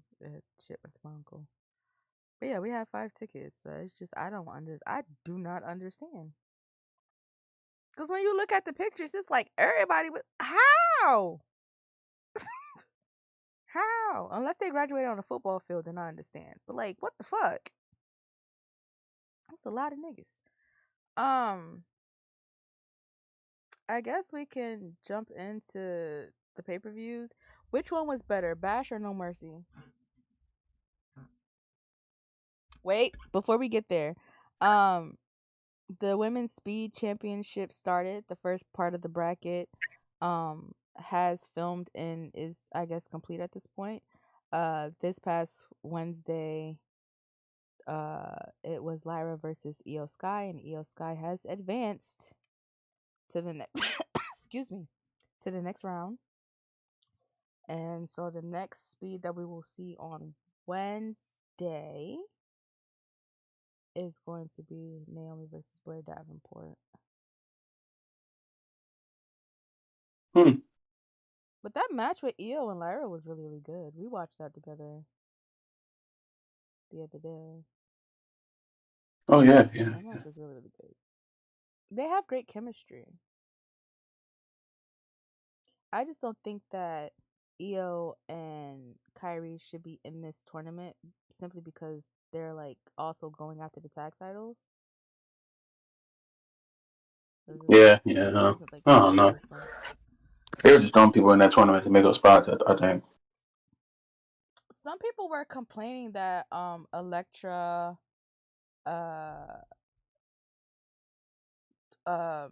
A: shit went to my uncle. But yeah, we had 5 tickets. So it's just I do not understand. Because when you look at the pictures, it's like everybody was how. How? Unless they graduated on a football field, then I understand. But like, what the fuck? That's a lot of niggas. Um, I guess we can jump into the pay-per-views. Which one was better, Bash or No Mercy? Wait, before we get there, um, the women's speed championship started. The first part of the bracket, has filmed and is, I guess, complete at this point. This past Wednesday, it was Lyra versus Io Sky, and Io Sky has advanced to the next excuse me, to the next round. And so the next speed that we will see on Wednesday is going to be Naomi versus Blair Davenport. But that match with Io and Lyra was really, really good. We watched that together the other day.
B: Oh yeah.
A: That match was really, really good. They have great chemistry. I just don't think that Io and Kyrie should be in this tournament simply because they're like also going after the tag titles.
B: Yeah.
A: Doesn't like
B: I
A: make
B: don't
A: a lot
B: know.
A: of sense.
B: They were just throwing people in that tournament to make those spots. I think.
A: Some people were complaining that Electra, uh, um,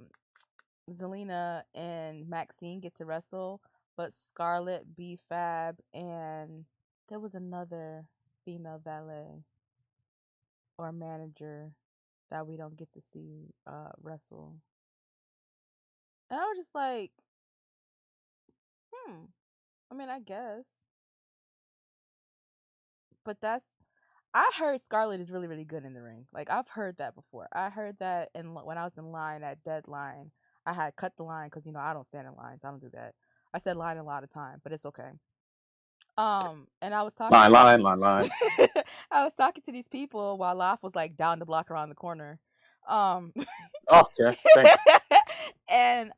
A: Zelina and Maxine get to wrestle, but Scarlett, B Fab, and there was another female valet or manager that we don't get to see wrestle. And I was just like, I mean, I guess. But I heard Scarlett is really, really good in the ring. Like, I've heard that before. I heard that when I was in line at Deadline. I had cut the line because, I don't stand in lines. I don't do that. I said line a lot of time, but it's okay. And I was talking
B: Line.
A: I was talking to these people while Laf was like down the block around the corner. Um
B: Okay. Thanks.
A: and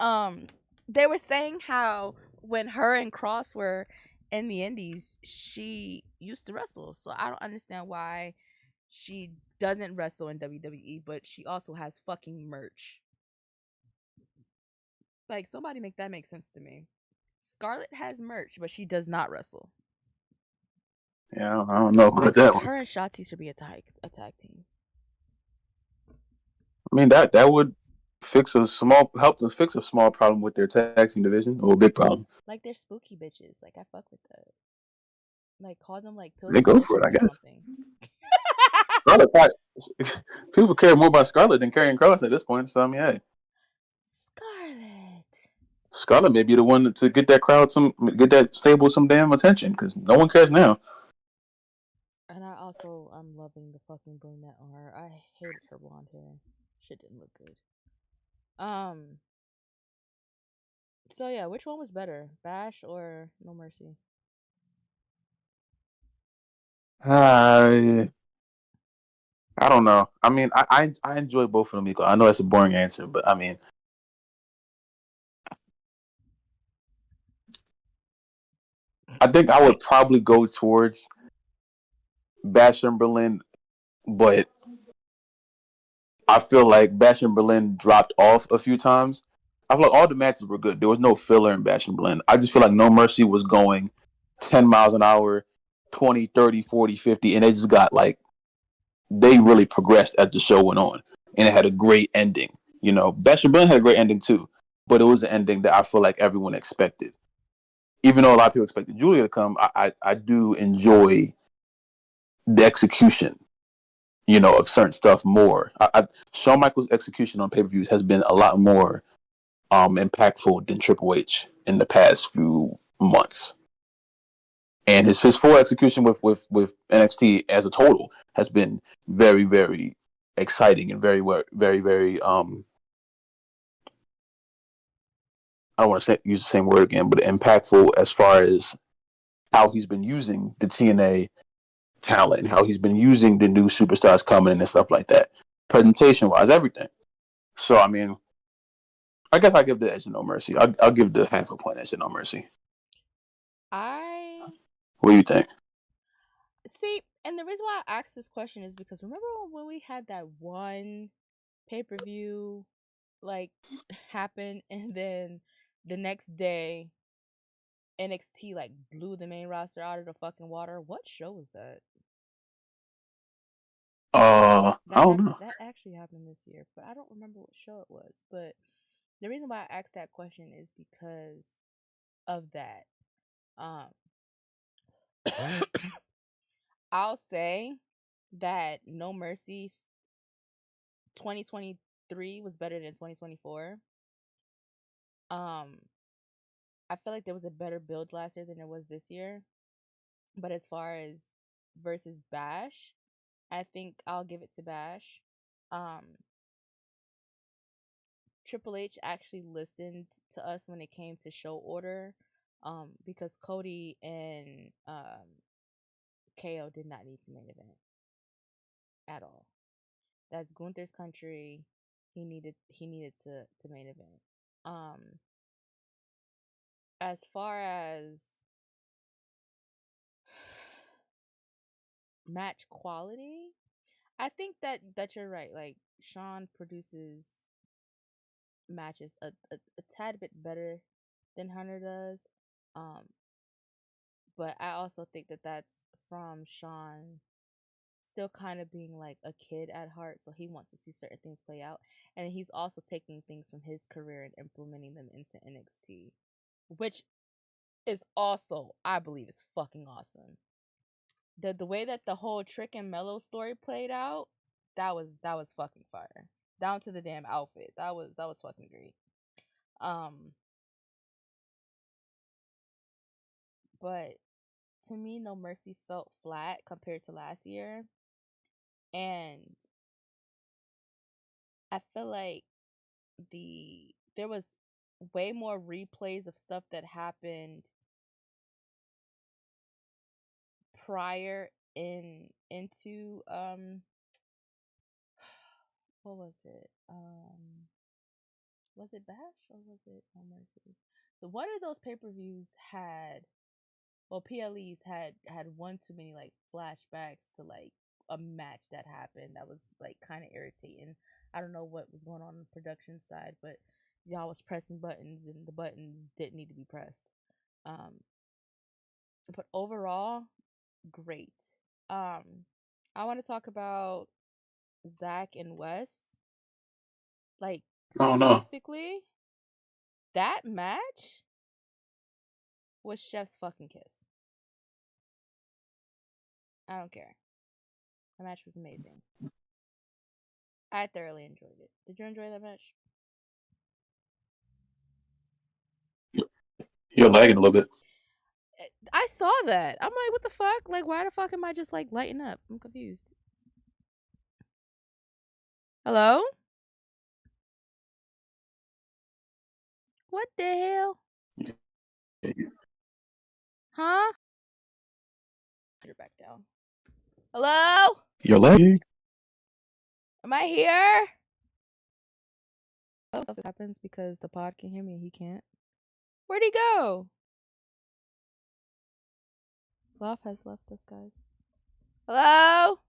A: they were saying how when her and Cross were in the indies, she used to wrestle. So I don't understand why she doesn't wrestle in WWE, but she also has fucking merch. Like, somebody make that make sense to me. Scarlett has merch, but she does not wrestle.
B: Yeah, I don't know about that one.
A: Her and Shotzi should be a tag team.
B: I mean that would help to fix a small problem with their tag team division, or a big problem.
A: Like, they're spooky bitches. Like, I fuck with that. Like, call them like
B: They
A: Pilsen
B: go for it, I
A: bitches or
B: guess.
A: something.
B: Scarlett, people care more about Scarlett than Karrion Kross at this point. So I mean, hey, Scarlett may be the one to get that crowd get that stable some damn attention because no one cares now.
A: And I'm loving the fucking brunette on her. I hated her blonde hair. Shit didn't look good. So yeah, which one was better, Bash or No Mercy?
B: I don't know. I mean, I enjoy both of them equally. I know that's a boring answer, but I mean, I think I would probably go towards Bash and Berlin, but I feel like Bash and Berlin dropped off a few times. I feel like all the matches were good. There was no filler in Bash and Berlin. I just feel like No Mercy was going 10 miles an hour, 20, 30, 40, 50, and they just got like, they really progressed as the show went on. And it had a great ending. Bash and Berlin had a great ending too, but it was an ending that I feel like everyone expected. Even though a lot of people expected Julia to come, I do enjoy the execution of certain stuff more. Shawn Michaels' execution on pay-per-views has been a lot more impactful than Triple H in the past few months. And his full execution with NXT as a total has been very, very exciting and very, very, very I don't want to use the same word again, but impactful as far as how he's been using the TNA talent and how he's been using the new superstars coming in and stuff like that. Presentation wise, everything. So I mean, I guess I give the edge to No Mercy. I'll give the half a point edge to No Mercy.
A: I
B: What do you think?
A: see, and the reason why I asked this question is because remember when we had that one pay per view like happen, and then the next day NXT like blew the main roster out of the fucking water. What show was that?
B: I don't know.
A: That actually happened this year, but I don't remember what show it was. But the reason why I asked that question is because of that. Um, I'll say that No Mercy 2023 was better than 2024. Um, I feel like there was a better build last year than there was this year. But as far as versus Bash, I think I'll give it to Bash. Um, Triple H actually listened to us when it came to show order, because Cody and KO did not need to main event at all. That's Gunther's country. He needed to main event. As far as match quality, I think that you're right. Like Sean produces matches a tad bit better than Hunter does. Um, but I also think that that's from Sean still kind of being like a kid at heart, so he wants to see certain things play out, and he's also taking things from his career and implementing them into NXT, which is also, I believe, is fucking awesome. The way that the whole Trick and Mellow story played out, that was fucking fire. Down to the damn outfit. That was fucking great. Um, but to me, No Mercy felt flat compared to last year, and I feel like there was way more replays of stuff that happened prior into what was it Bash or was it No Mercy? So one of those pay-per-views had, well, PLEs had one too many like flashbacks to like a match that happened that was like kind of irritating. I don't know what was going on the production side, but y'all was pressing buttons and the buttons didn't need to be pressed. Um, but overall, great. Um, I want to talk about Zach and Wes. Like
B: I don't know.
A: specifically, that match was Chef's fucking kiss. I don't care. The match was amazing. I thoroughly enjoyed it. Did you enjoy that match?
B: You're lagging a little bit.
A: I saw that. I'm like, what the fuck? Like, why the fuck am I just like lighting up? I'm confused. Hello? What the hell? Huh? Put it back down. Hello?
B: You're lagging.
A: Am I here? Oh, stuff happens because the pod can hear me and he can't. Where'd he go? Love has left us, guys. Hello?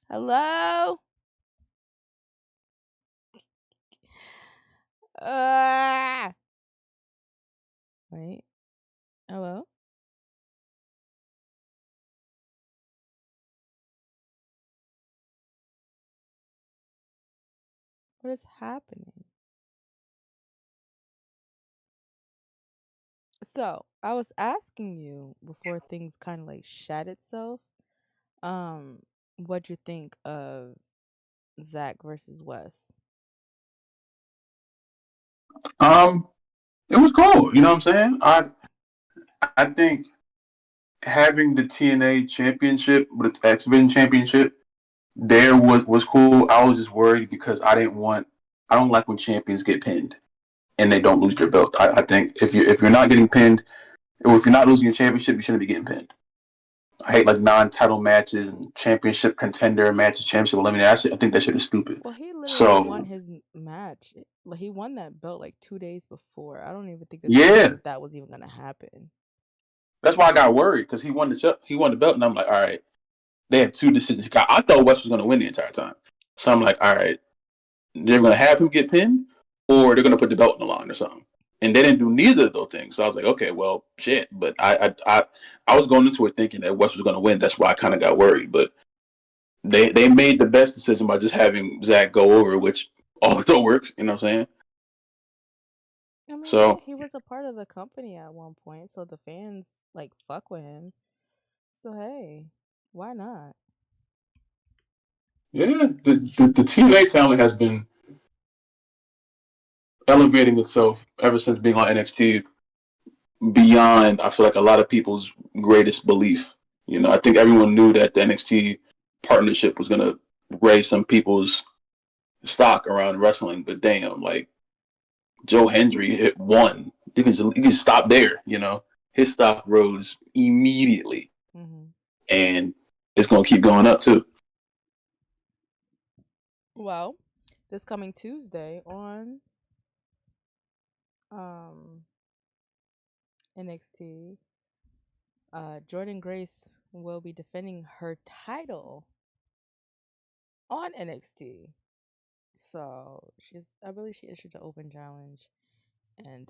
A: Hello? Ah! Wait. Hello? What is happening? So I was asking you before things kind of like shat itself. Um, what'd you think of Zach versus Wes?
B: Um, it was cool. You know what I'm saying? I think having the TNA championship with the X Division championship there was cool. I was just worried because I don't like when champions get pinned and they don't lose their belt. I think if you're not getting pinned or if you're not losing your championship, you shouldn't be getting pinned. I hate like non-title matches and championship contender matches, championship eliminator. I think that shit is stupid.
A: Well, he literally won
B: So
A: his match. Like he won that belt like 2 days before. I don't even think that they
B: yeah,
A: knew that was even gonna happen.
B: that's why I got worried because he won the belt, and I'm like, all right, they have two decisions. I thought West was going to win the entire time, so I'm like, all right, they're going to have him get pinned, or they're going to put the belt in the line or something. And they didn't do neither of those things. So I was like, okay, well, shit. But I was going into it thinking that West was going to win. That's why I kind of got worried. But they made the best decision by just having Zach go over, which also works. You know what I'm saying?
A: I mean, yeah,
B: So
A: he was a part of the company at one point, so the fans like fuck with him. So hey, why not?
B: yeah, the TNA talent has been elevating itself ever since being on NXT beyond, I feel like, a lot of people's greatest belief. You know, I think everyone knew that the NXT partnership was going to raise some people's stock around wrestling, but damn, like Joe Hendry hit one. You can stop there, you know. His stock rose immediately,
A: Hmm.
B: and it's going to keep going up too.
A: Well, this coming Tuesday on um NXT, Jordan Grace will be defending her title on NXT. So I believe she issued the open challenge, and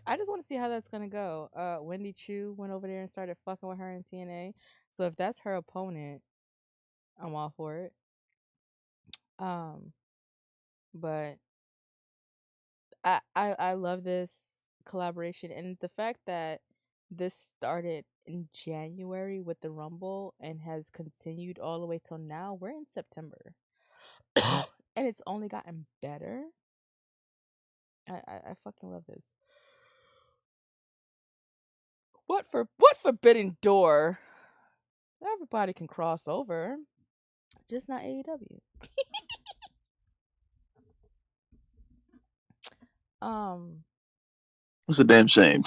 A: I just want to see how that's gonna go. Wendy Chu went over there and started fucking with her in TNA. So if that's her opponent, I'm all for it. Um, but I love this collaboration and the fact that this started in January with the Rumble and has continued all the way till now. We're in September, and it's only gotten better. I fucking love this. What forbidden door? Everybody can cross over, just not AEW. Um,
B: It's a damn shame.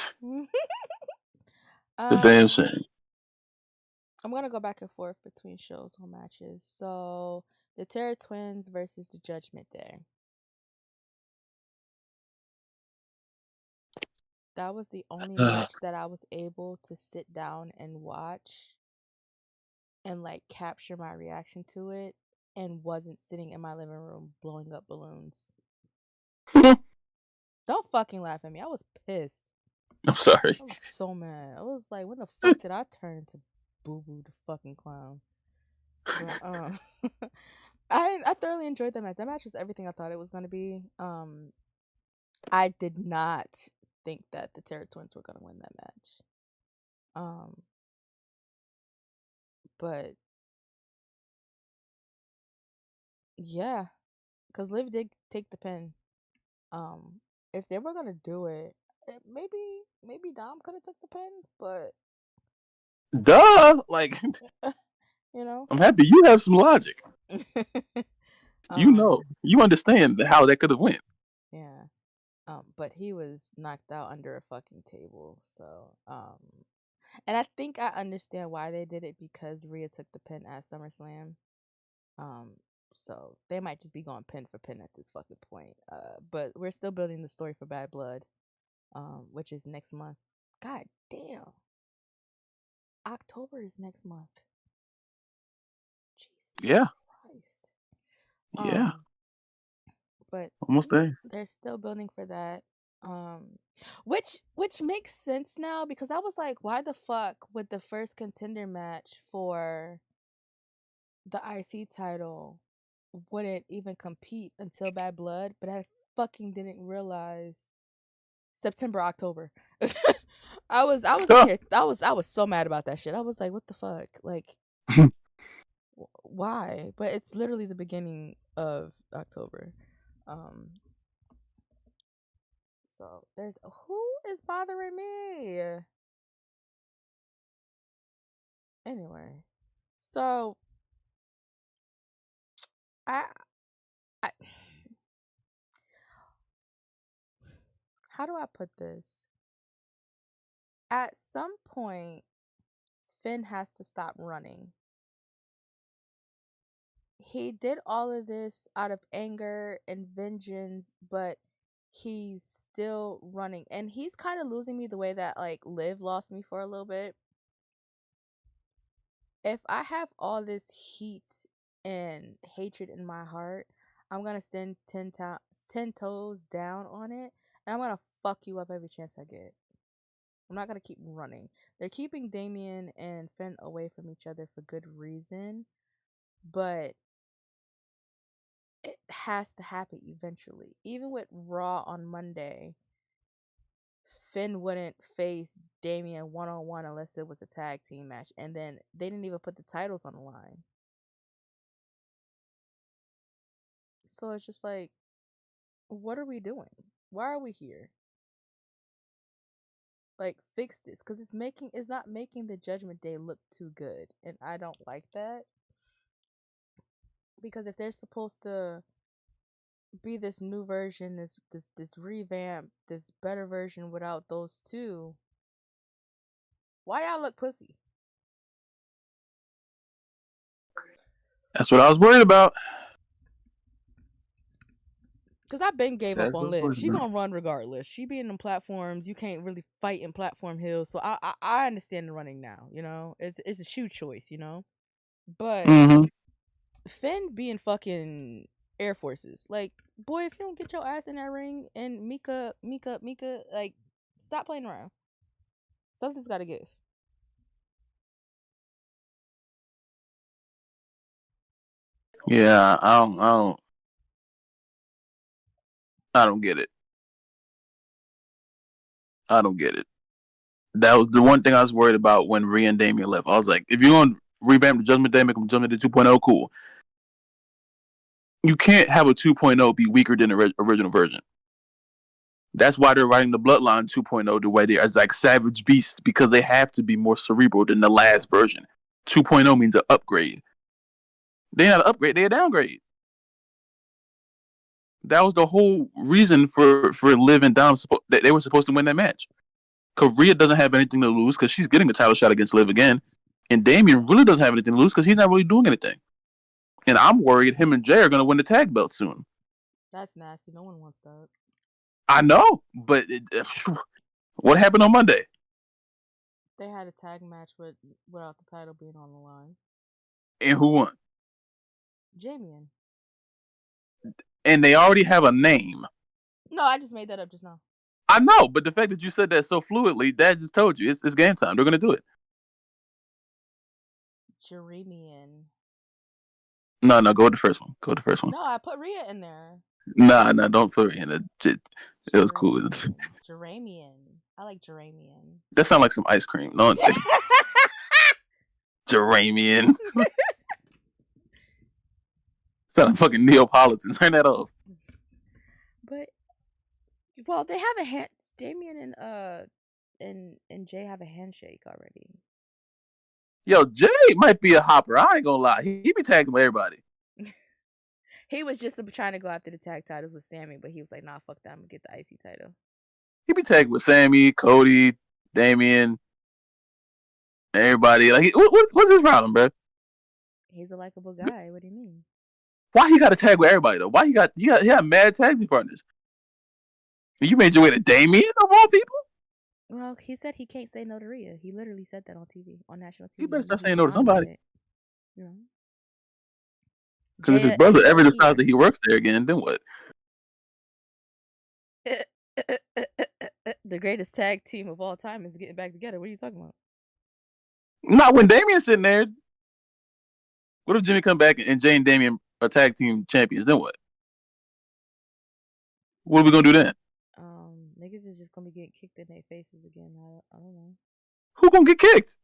B: A damn
A: um,
B: shame.
A: I'm gonna go back and forth between shows or matches. So the Terror Twins versus the Judgment Day. That was the only match that I was able to sit down and watch and like capture my reaction to it and wasn't sitting in my living room blowing up balloons. Don't fucking laugh at me. I was pissed.
B: I'm sorry.
A: I was so mad. I was like, when the fuck did I turn into Boo Boo the fucking clown? But I thoroughly enjoyed that match. That match was everything I thought it was gonna be. I did not think that the Terror Twins were gonna win that match. Um, but yeah, because Liv did take the pin. Um, if they were gonna do it, maybe Dom could have took the pin, but
B: Duh. Like,
A: you know,
B: I'm happy you have some logic. You know,
A: um,
B: you understand how that could have went.
A: yeah. But he was knocked out under a fucking table. So, and I think I understand why they did it because Rhea took the pin at SummerSlam. Um, so they might just be going pin for pin at this fucking point. But we're still building the story for Bad Blood, which is next month. God damn, October is next month. Jesus
B: Yeah.
A: Christ.
B: Yeah.
A: Um, but
B: Almost there.
A: they're still building for that. Um, which makes sense now because I was like, why the fuck would the first contender match for the IC title wouldn't even compete until Bad Blood? But I fucking didn't realize September, October. I was in here. I was so mad about that shit. I was like, what the fuck? Like, why? But it's literally the beginning of October. Um, so there's who is bothering me? Anyway, so I, I how do I put this? At some point, Finn has to stop running. He did all of this out of anger and vengeance, but he's still running. And he's kind of losing me the way that like Liv lost me for a little bit. If I have all this heat and hatred in my heart, I'm gonna stand 10 toes down on it, and I'm gonna fuck you up every chance I get. I'm not gonna keep running. They're keeping Damien and Finn away from each other for good reason, but it has to happen eventually. Even with Raw on Monday, Finn wouldn't face Damien one on one unless it was a tag team match, and then they didn't even put the titles on the line. So it's just like, what are we doing? Why are we here? Like, fix this, because it's not making the Judgment Day look too good, and I don't like that. Because if they're supposed to be this new version, this revamp, this better version without those two, why y'all look pussy?
B: That's what I was worried about.
A: Because I been gave up on Liv. She gonna run regardless. She be in them platforms. You can't really fight in platform hills. So I understand the running now. You know, it's a shoe choice. You know, but Finn being fucking Air Forces. Like, boy, if you don't get your ass in that ring and Mika, like, stop playing around. Something's got to give.
B: Yeah, I don't get it. I don't get it. That was the one thing I was worried about when Rhea and Damien left. I was like, if you're going to revamp the Judgment Day, make them Judgment Day 2.0, cool. You can't have a 2.0 be weaker than the original version. That's why they're writing the Bloodline 2.0 the way they are. It's like Savage Beasts, because they have to be more cerebral than the last version. 2.0 means an upgrade. They're not an upgrade, they're a downgrade. That was the whole reason for Liv and Dom that they were supposed to win that match. Rhea doesn't have anything to lose because she's getting the title shot against Liv again. And Damien really doesn't have anything to lose because he's not really doing anything. And I'm worried him and Jay are going to win the tag belt soon.
A: That's nasty. No one wants that.
B: I know, but what happened on Monday?
A: They had a tag match without the title being on the line.
B: And who won?
A: Jamien.
B: And they already have a name.
A: No, I just made that up just now.
B: I know, but the fact that you said that so fluidly, that just told you it's game time. They're going to do it.
A: Jamien.
B: No, go with the first one. Go with the first one.
A: No, I put Rhea in there.
B: Nah, don't put Rhea in it. It was cool.
A: Jamien. I like Jamien.
B: That sounds like some ice cream. No, Jamien. Sound like fucking Neapolitan. Turn that off.
A: But well, they have a hand. Damien and Jay have a handshake already.
B: Yo, Jay might be a hopper. I ain't gonna lie. He be tagging with everybody.
A: He was just trying to go after the tag titles with Sammy, but he was like, nah, fuck that. I'm gonna get the IC title.
B: He be tagging with Sammy, Cody, Damien, everybody. Like, what's his problem, bro?
A: He's a likable guy. What do you mean?
B: Why he got to tag with everybody though? Why he got mad tag team partners? You made your way to Damien of all people?
A: Well, he said he can't say no to Rhea. He literally said that on TV, on national TV.
B: He better start saying no to somebody.
A: You know.
B: Because if his brother ever decides that he works there again, then what?
A: The greatest tag team of all time is getting back together. What are you talking about?
B: Not when Damien's sitting there. What if Jimmy come back and Jay and Damien are tag team champions? Then what? What are we gonna do then?
A: Niggas is just gonna be getting kicked in their faces again. I don't know.
B: Who gonna get kicked?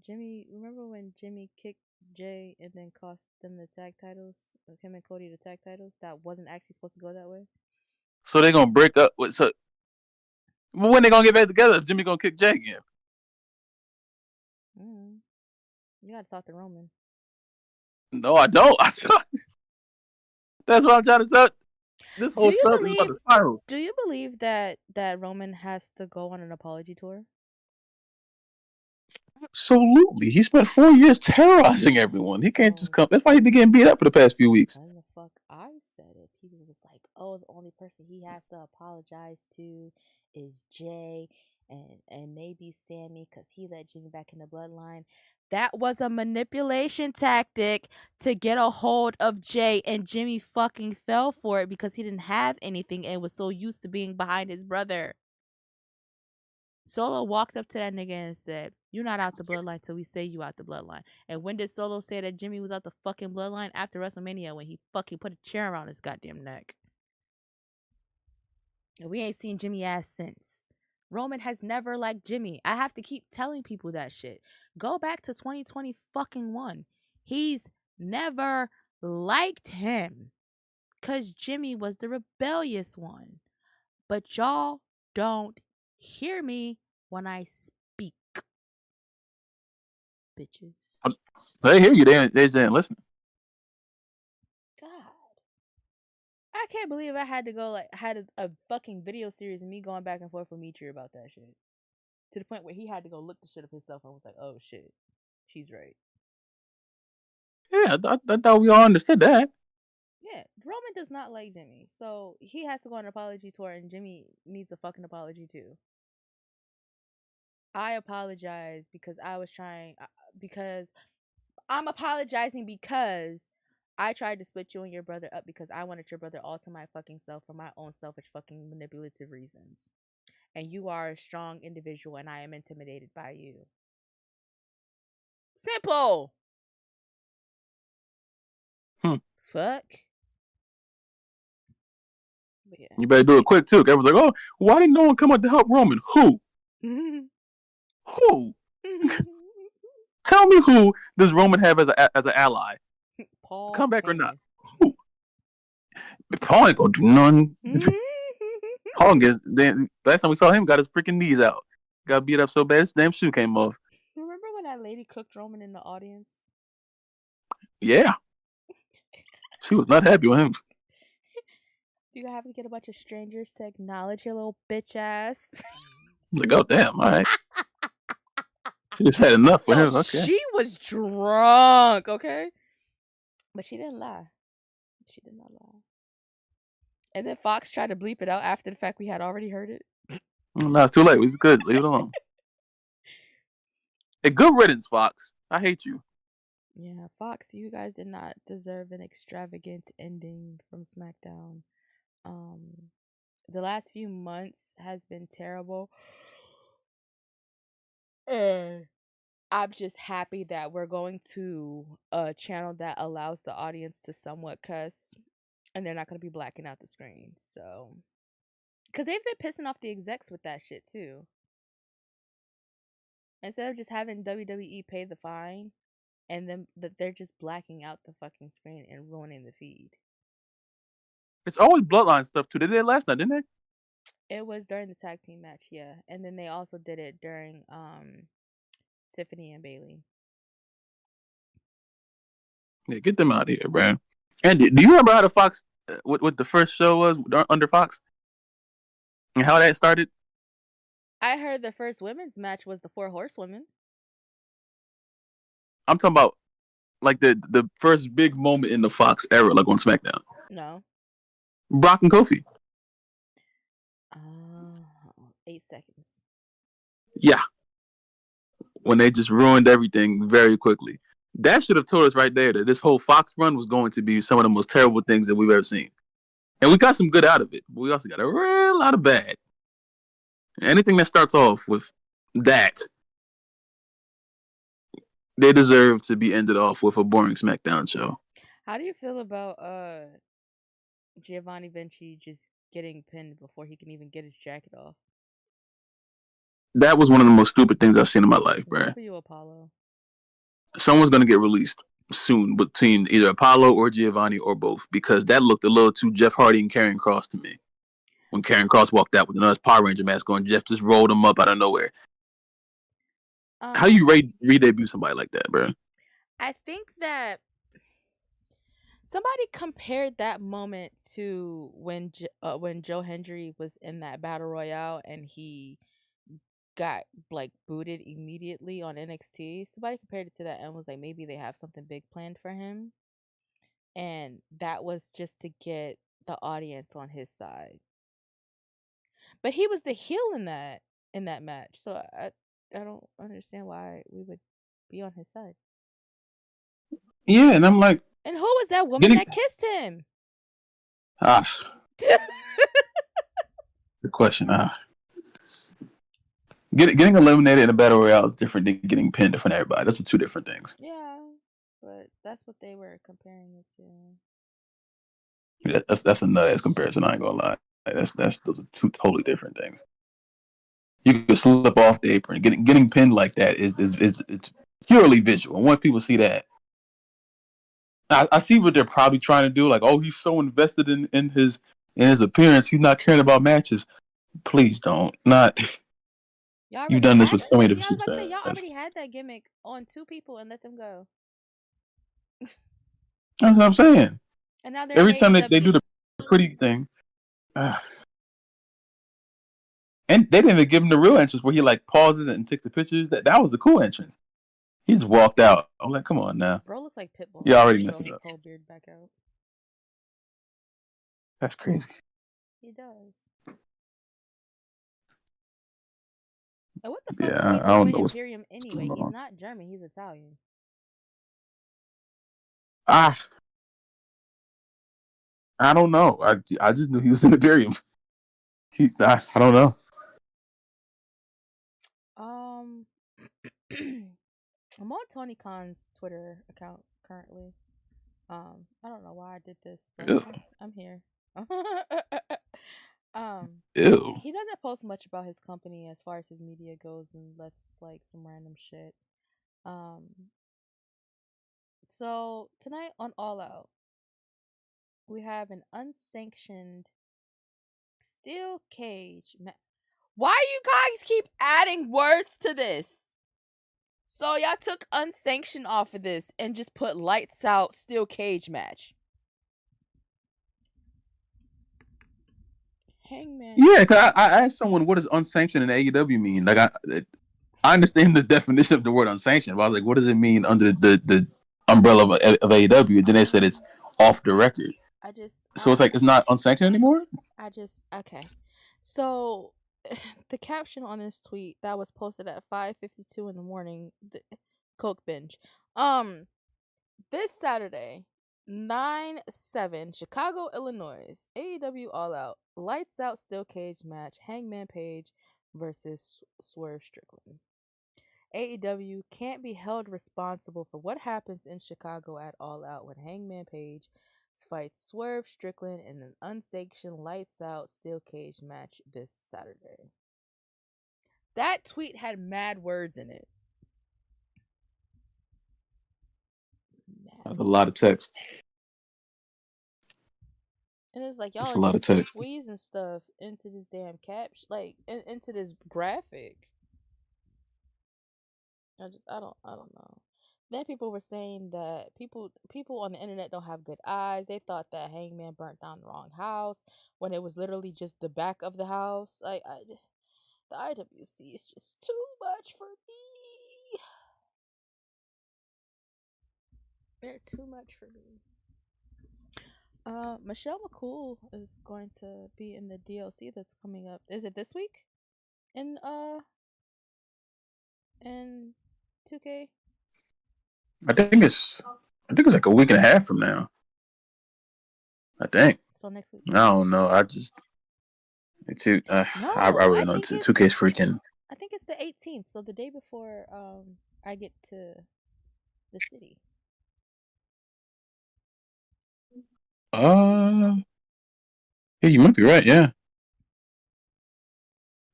A: Jimmy, remember when Jimmy kicked Jay and then cost them the tag titles? Like him and Cody the tag titles? That wasn't actually supposed to go that way.
B: So they gonna break up. So when they gonna get back together? If Jimmy gonna kick Jay again?
A: Mm. You gotta talk to Roman.
B: No, I don't. That's what I'm trying to tell. This whole stuff is about to spiral.
A: Do you believe that Roman has to go on an apology tour?
B: Absolutely. He spent 4 years terrorizing everyone. He can't just come. That's why he's been getting beat up for the past few weeks.
A: When the fuck I said it, people was like, "Oh, the only person he has to apologize to is Jay and maybe Sammy because he let Jimmy back in the bloodline." That was a manipulation tactic to get a hold of Jay, and Jimmy fucking fell for it because he didn't have anything and was so used to being behind his brother. Solo walked up to that nigga and said, "You're not out the bloodline till we say you out the bloodline." And when did Solo say that Jimmy was out the fucking bloodline? After WrestleMania, when he fucking put a chair around his goddamn neck. And we ain't seen Jimmy ass since. Roman has never liked Jimmy. I have to keep telling people that shit. Go back to 2020 fucking 1. He's never liked him. Cause Jimmy was the rebellious one. But y'all don't hear me when I speak. Bitches.
B: They hear you. They didn't listen.
A: God. I can't believe I had to go had a fucking video series of me going back and forth with Mitri about that shit. To the point where he had to go look the shit up himself and was like, "Oh shit, she's right."
B: Yeah, I thought we all understood that.
A: Yeah, Roman does not like Jimmy, so he has to go on an apology tour, and Jimmy needs a fucking apology too. I apologize because I was trying, because I'm apologizing because I tried to split you and your brother up because I wanted your brother all to my fucking self for my own selfish fucking manipulative reasons. And you are a strong individual and I am intimidated by you. Simple. Fuck. But yeah.
B: You better do it quick too. Everyone's like, "Oh, why didn't no one come out to help Roman?" Who? Who? Tell me who does Roman have as an ally?
A: Paul
B: come back
A: Heyman.
B: or not? Who? Paul ain't gonna do nothing. Paul gets. Last time we saw him, got his freaking knees out. Got beat up so bad, his damn shoe came off.
A: Remember when that lady cooked Roman in the audience?
B: Yeah. She was not happy with him.
A: You have to get a bunch of strangers to acknowledge your little bitch ass.
B: Like, oh damn, all right. She just had enough with him. Okay.
A: She was drunk, okay? But she didn't lie. She did not lie. And then Fox tried to bleep it out after the fact we had already heard it.
B: No, it's too late. It's good. Leave it alone. A good riddance, Fox. I hate you.
A: Yeah, Fox, you guys did not deserve an extravagant ending from SmackDown. The last few months has been terrible. I'm just happy that we're going to a channel that allows the audience to somewhat cuss, and they're not going to be blacking out the screen. So, because they've been pissing off the execs with that shit too. Instead of just having WWE pay the fine, and then that they're just blacking out the fucking screen and ruining the feed.
B: It's always bloodline stuff too. They did it last night, didn't they?
A: It was during the tag team match, yeah, and then they also did it during Tiffany and Bailey.
B: Yeah, get them out of here, bro. And do you remember how the Fox, what the first show was under Fox, and how that started?
A: I heard the first women's match was the 4 Horsewomen.
B: I'm talking about like the first big moment in the Fox era, like on SmackDown.
A: No.
B: Brock and Kofi.
A: 8 seconds.
B: Yeah. When they just ruined everything very quickly. That should have told us right there that this whole Fox run was going to be some of the most terrible things that we've ever seen. And we got some good out of it, but we also got a real lot of bad. Anything that starts off with that, they deserve to be ended off with a boring SmackDown show.
A: How do you feel about Giovanni Vinci just getting pinned before he can even get his jacket off?
B: That was one of the most stupid things I've seen in my life, bro.
A: W Apollo.
B: Someone's gonna get released soon between either Apollo or Giovanni or both, because that looked a little too Jeff Hardy and Karrion Kross to me. When Karrion Kross walked out with another Power Ranger mask on, Jeff just rolled him up out of nowhere. How you re-debut somebody like that, bro?
A: I think that somebody compared that moment to when Joe Hendry was in that battle royale and he got like booted immediately on NXT. Somebody compared it to that and was like, maybe they have something big planned for him, and that was just to get the audience on his side. But he was the heel in that match, so I don't understand why we would be on his side.
B: Yeah, and I'm like,
A: and who was that woman that kissed him?
B: Good question. Getting eliminated in a battle royale is different than getting pinned from everybody. Those are two different things.
A: Yeah, but that's what they were comparing it
B: to. Yeah, that's a nut-ass comparison. I ain't gonna lie. Those are two totally different things. You could slip off the apron. Getting pinned like that is it's purely visual. Once people see that, I see what they're probably trying to do. Like, oh, he's so invested in his appearance, he's not caring about matches. Please don't. Not. You've done this with so many different
A: superstars. Y'all already had that gimmick on two people and let them go.
B: That's what I'm saying.
A: And now they're
B: every time they do the pretty thing, and they didn't even give him the real entrance where he like pauses and takes the pictures. That was the cool entrance. He just walked out. I'm like, come on now.
A: Bro looks like Pitbull.
B: You already messed it up.
A: Whole beard back out.
B: That's crazy.
A: He does. And what the fuck?
B: Yeah, I don't know.
A: Imperium anyway. He's not German. He's Italian.
B: I don't know. I just knew he was in Imperium. I don't know.
A: I'm on Tony Khan's Twitter account currently. I don't know why I did this, but I'm here.
B: Ew.
A: He doesn't post much about his company as far as his media goes, unless it's like some random shit. So tonight on All Out, we have an unsanctioned steel cage match. Why you guys keep adding words to this? So y'all took unsanctioned off of this and just put lights out steel cage match. Hangman.
B: Yeah, because I asked someone, what does unsanctioned in AEW mean? Like, I understand the definition of the word unsanctioned, but I was like, what does it mean under the umbrella of AEW? And then they said it's off the record. So it's like it's not unsanctioned anymore?
A: Okay. So the caption on this tweet that was posted at 5:52 in the morning, the Coke binge. This Saturday, 9/7, Chicago, Illinois, AEW All Out, lights out steel cage match, Hangman Page versus Swerve Strickland. AEW can't be held responsible for what happens in Chicago at All Out when Hangman Page fights Swerve Strickland in an unsanctioned lights out steel cage match this Saturday. That tweet had mad words in it.
B: That's a lot of text.
A: And it's like y'all are just squeezing stuff into this damn caption, like into this graphic. I don't know. Then people were saying that people on the internet don't have good eyes. They thought that Hangman burnt down the wrong house when it was literally just the back of the house. The IWC is just too much for me. They're too much for me. Michelle McCool is going to be in the DLC that's coming up. Is it this week? In 2K?
B: I think it's like a week and a half from now. I think.
A: So next week.
B: I don't know. I really know 2K's freaking.
A: I think it's the 18th, so the day before I get to the city.
B: Yeah, you might be right. Yeah.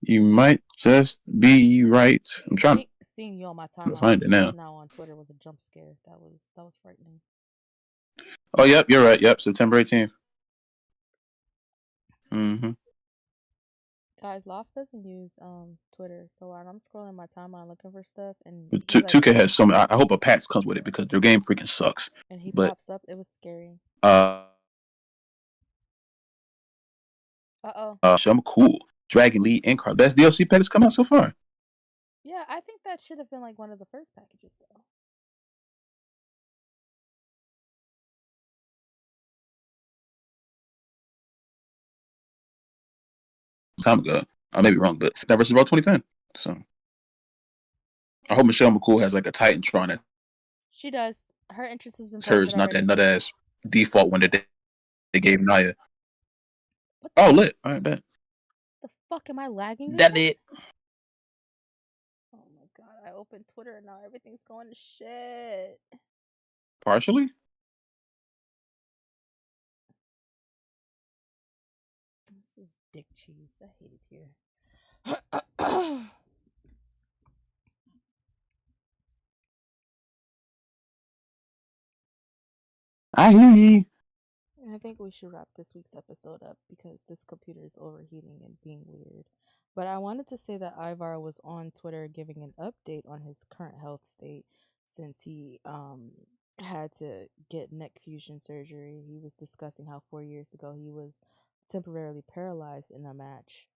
B: You might just be right. I'm trying
A: Seeing you on my
B: to
A: timeline
B: find it now.
A: just now on Twitter was a jump scare. That was frightening.
B: Oh, yep, you're right. Yep, September 18th. Mm-hmm.
A: Guys, Loft doesn't use Twitter, so while I'm scrolling my timeline looking for stuff, and he's like,
B: 2K has so many. I hope a PAX comes with it because their game freaking sucks.
A: and he
B: But
A: pops up. It was scary.
B: uh,
A: Uh-oh.
B: I'm cool. Dragon League and Card. Best DLC pack that's come out so far.
A: Yeah, I think that should have been like one of the first packages, though.
B: Time ago. I may be wrong, but that versus Raw 2010. So I hope Michelle McCool has like a Titantron.
A: She does. Her interest has been
B: It's
A: posted
B: hers, not that
A: already.
B: nut ass default one that they gave Naya.
A: What
B: Oh, lit. All right, bet.
A: the fuck am I lagging
B: That
A: again?
B: lit.
A: Oh my god, I opened Twitter and now everything's going to shit.
B: Partially.
A: This is dick cheese. I hate it here.
B: I hear ye.
A: I think we should wrap this week's episode up because this computer is overheating and being weird. But I wanted to say that Ivar was on Twitter giving an update on his current health state since he had to get neck fusion surgery. He was discussing how 4 years ago he was temporarily paralyzed in a match.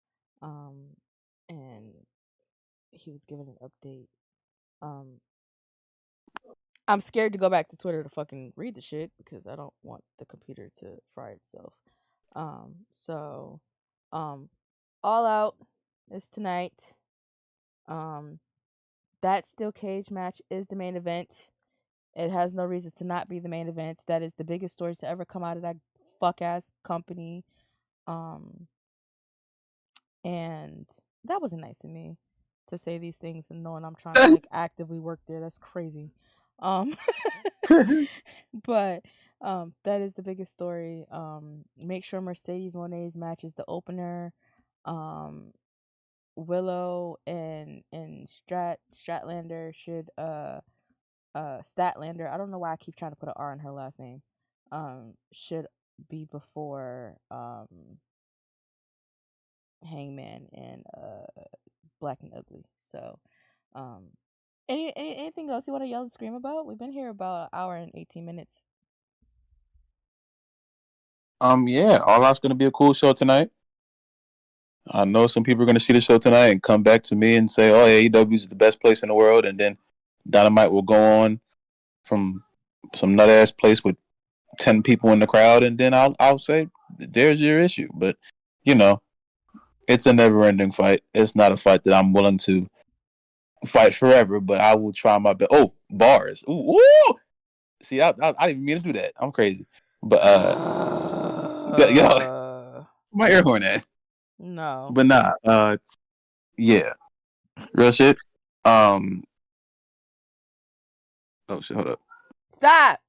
A: And he was given an update. I'm scared to go back to Twitter to fucking read the shit because I don't want the computer to fry itself. So, um, All Out is tonight. That steel cage match is the main event. It has no reason to not be the main event. That is the biggest story to ever come out of that fuck ass company. And that wasn't nice of me to say these things and knowing I'm trying to like actively work there. That's crazy. Um, but that is the biggest story. Make sure Mercedes Monet's match is the opener. Willow and Stratlander should Statlander. I don't know why I keep trying to put an R in her last name. Should be before Hangman and Black and Ugly. So anything else you want to yell and scream about? We've been here about an hour and 18 minutes.
B: Yeah, All Out's gonna be a cool show tonight. I know some people are gonna see the show tonight and come back to me and say, "Oh, AEW is the best place in the world," and then Dynamite will go on from some nut ass place with 10 people in the crowd, and then I'll say, "There's your issue." But you know, it's a never ending fight. It's not a fight that I'm willing to fight forever, but I will try my best. Oh, bars. Ooh, ooh! See, I didn't even mean to do that. I'm crazy. But yo, my air horn at.
A: No.
B: But nah, yeah, real shit. Oh shit, hold up.
A: Stop.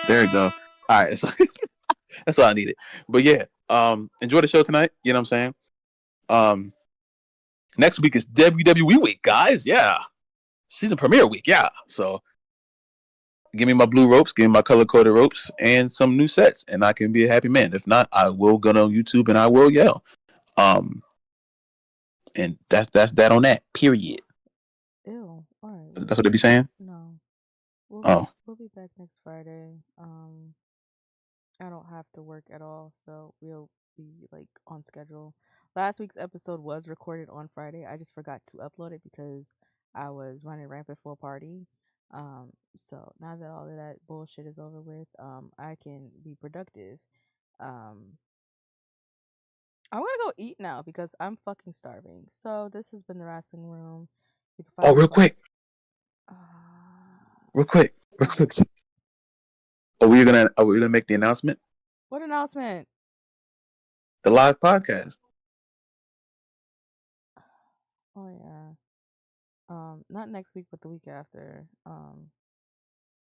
B: There you go. All right, that's all I needed. But yeah, enjoy the show tonight. You know what I'm saying? Next week is WWE week, guys. Yeah, season premiere week. Yeah, so give me my blue ropes, give me my color coded ropes, and some new sets, and I can be a happy man. If not, I will go on YouTube and I will yell. And that's that on that. Period.
A: Ew. All right.
B: That's what they be saying.
A: No.
B: Oh,
A: We'll be back next Friday. I don't have to work at all, so we'll be like on schedule. Last week's episode was recorded on Friday. I just forgot to upload it because I was running rampant for a party. So now that all of that bullshit is over with, I can be productive. Um, I'm gonna go eat now because I'm fucking starving. So this has been the Wrestling Room. You can find
B: real
A: us on.
B: quick,
A: Uh,
B: real quick, real quick. Are we gonna make the announcement?
A: what announcement?
B: The live podcast.
A: Oh yeah. Not next week, but the week after.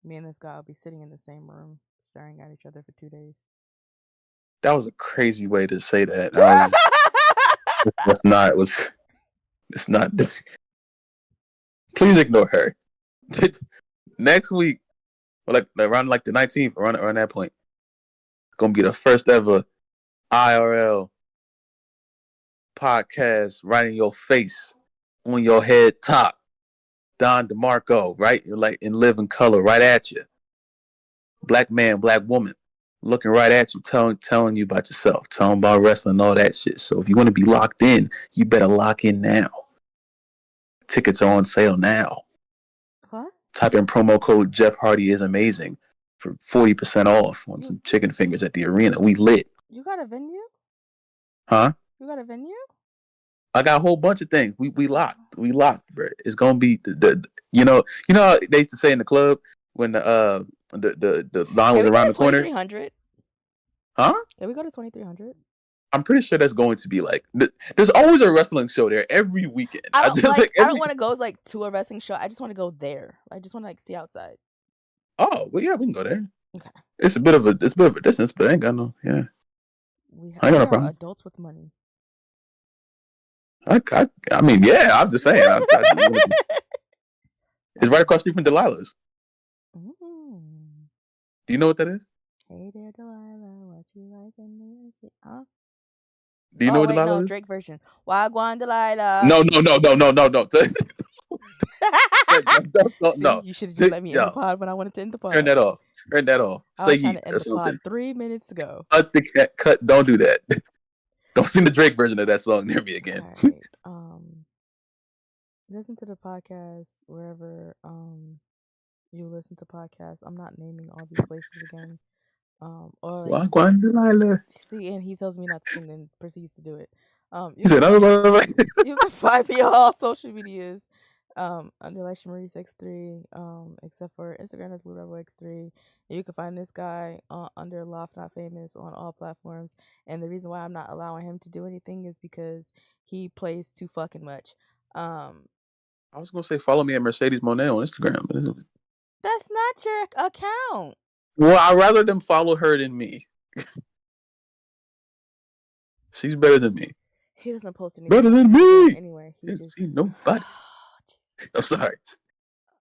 A: Me and this guy will be sitting in the same room, staring at each other for 2 days.
B: That was a crazy way to say that. I was It's not. It was. It's not. Please ignore her. Next week, or like around like the 19th, around that point, it's gonna be the first ever IRL podcast right in your face, on your head top. Don DeMarco, right? You're like in living color, right at you. Black man, black woman, looking right at you, telling you about yourself, telling about wrestling, all that shit. So if you want to be locked in, you better lock in now. Tickets are on sale now.
A: What?
B: Type in promo code Jeff Hardy is amazing for 40% off on some chicken fingers at the arena. We lit.
A: You got a venue?
B: Huh?
A: You got a venue?
B: I got a whole bunch of things. We locked. We locked, bro. It's gonna be the you know how they used to say in the club when the line was around the corner.
A: 2300.
B: Huh?
A: Can we go to 2300?
B: I'm pretty sure that's going to be like. There's always a wrestling show there every weekend.
A: I don't want to go like to a wrestling show. I just want to go there. I just want to like see outside.
B: Oh well, yeah, we can go there.
A: Okay.
B: It's a bit of a distance, but I ain't got no. Yeah. I ain't got no problem.
A: Adults with money.
B: I mean, yeah. I'm just saying. It's right across the street from Delilah's.
A: Mm.
B: Do you know what that is?
A: Hey there, Delilah. What you like in the huh?
B: Do you know what Delilah is?
A: Drake version. Wagwan Delilah.
B: No.
A: See, you should have just let me end the pod when I wanted to end the pod.
B: Turn that off.
A: I was trying to end the pod 3 minutes ago.
B: Cut the cut. Don't do that. Don't sing the Drake version of that song near me again.
A: All right. Listen to the podcast wherever you listen to podcasts. I'm not naming all these places again. Or like,
B: Wagwan Delilah.
A: See, and he tells me not to sing and proceeds to do it.
B: You
A: can find me on all social medias. Under like Shamaris X3, except for Instagram is Blue Rebel X3. And you can find this guy under LAFNOTFAMOUS on all platforms. And the reason why I'm not allowing him to do anything is because he plays too fucking much.
B: I was gonna say follow me at Mercedes Monet on Instagram, but
A: that's not your account.
B: Well, I'd rather them follow her than me. She's better than me.
A: He doesn't post anything.
B: Better than me.
A: Anyway,
B: he just see nobody. I'm sorry.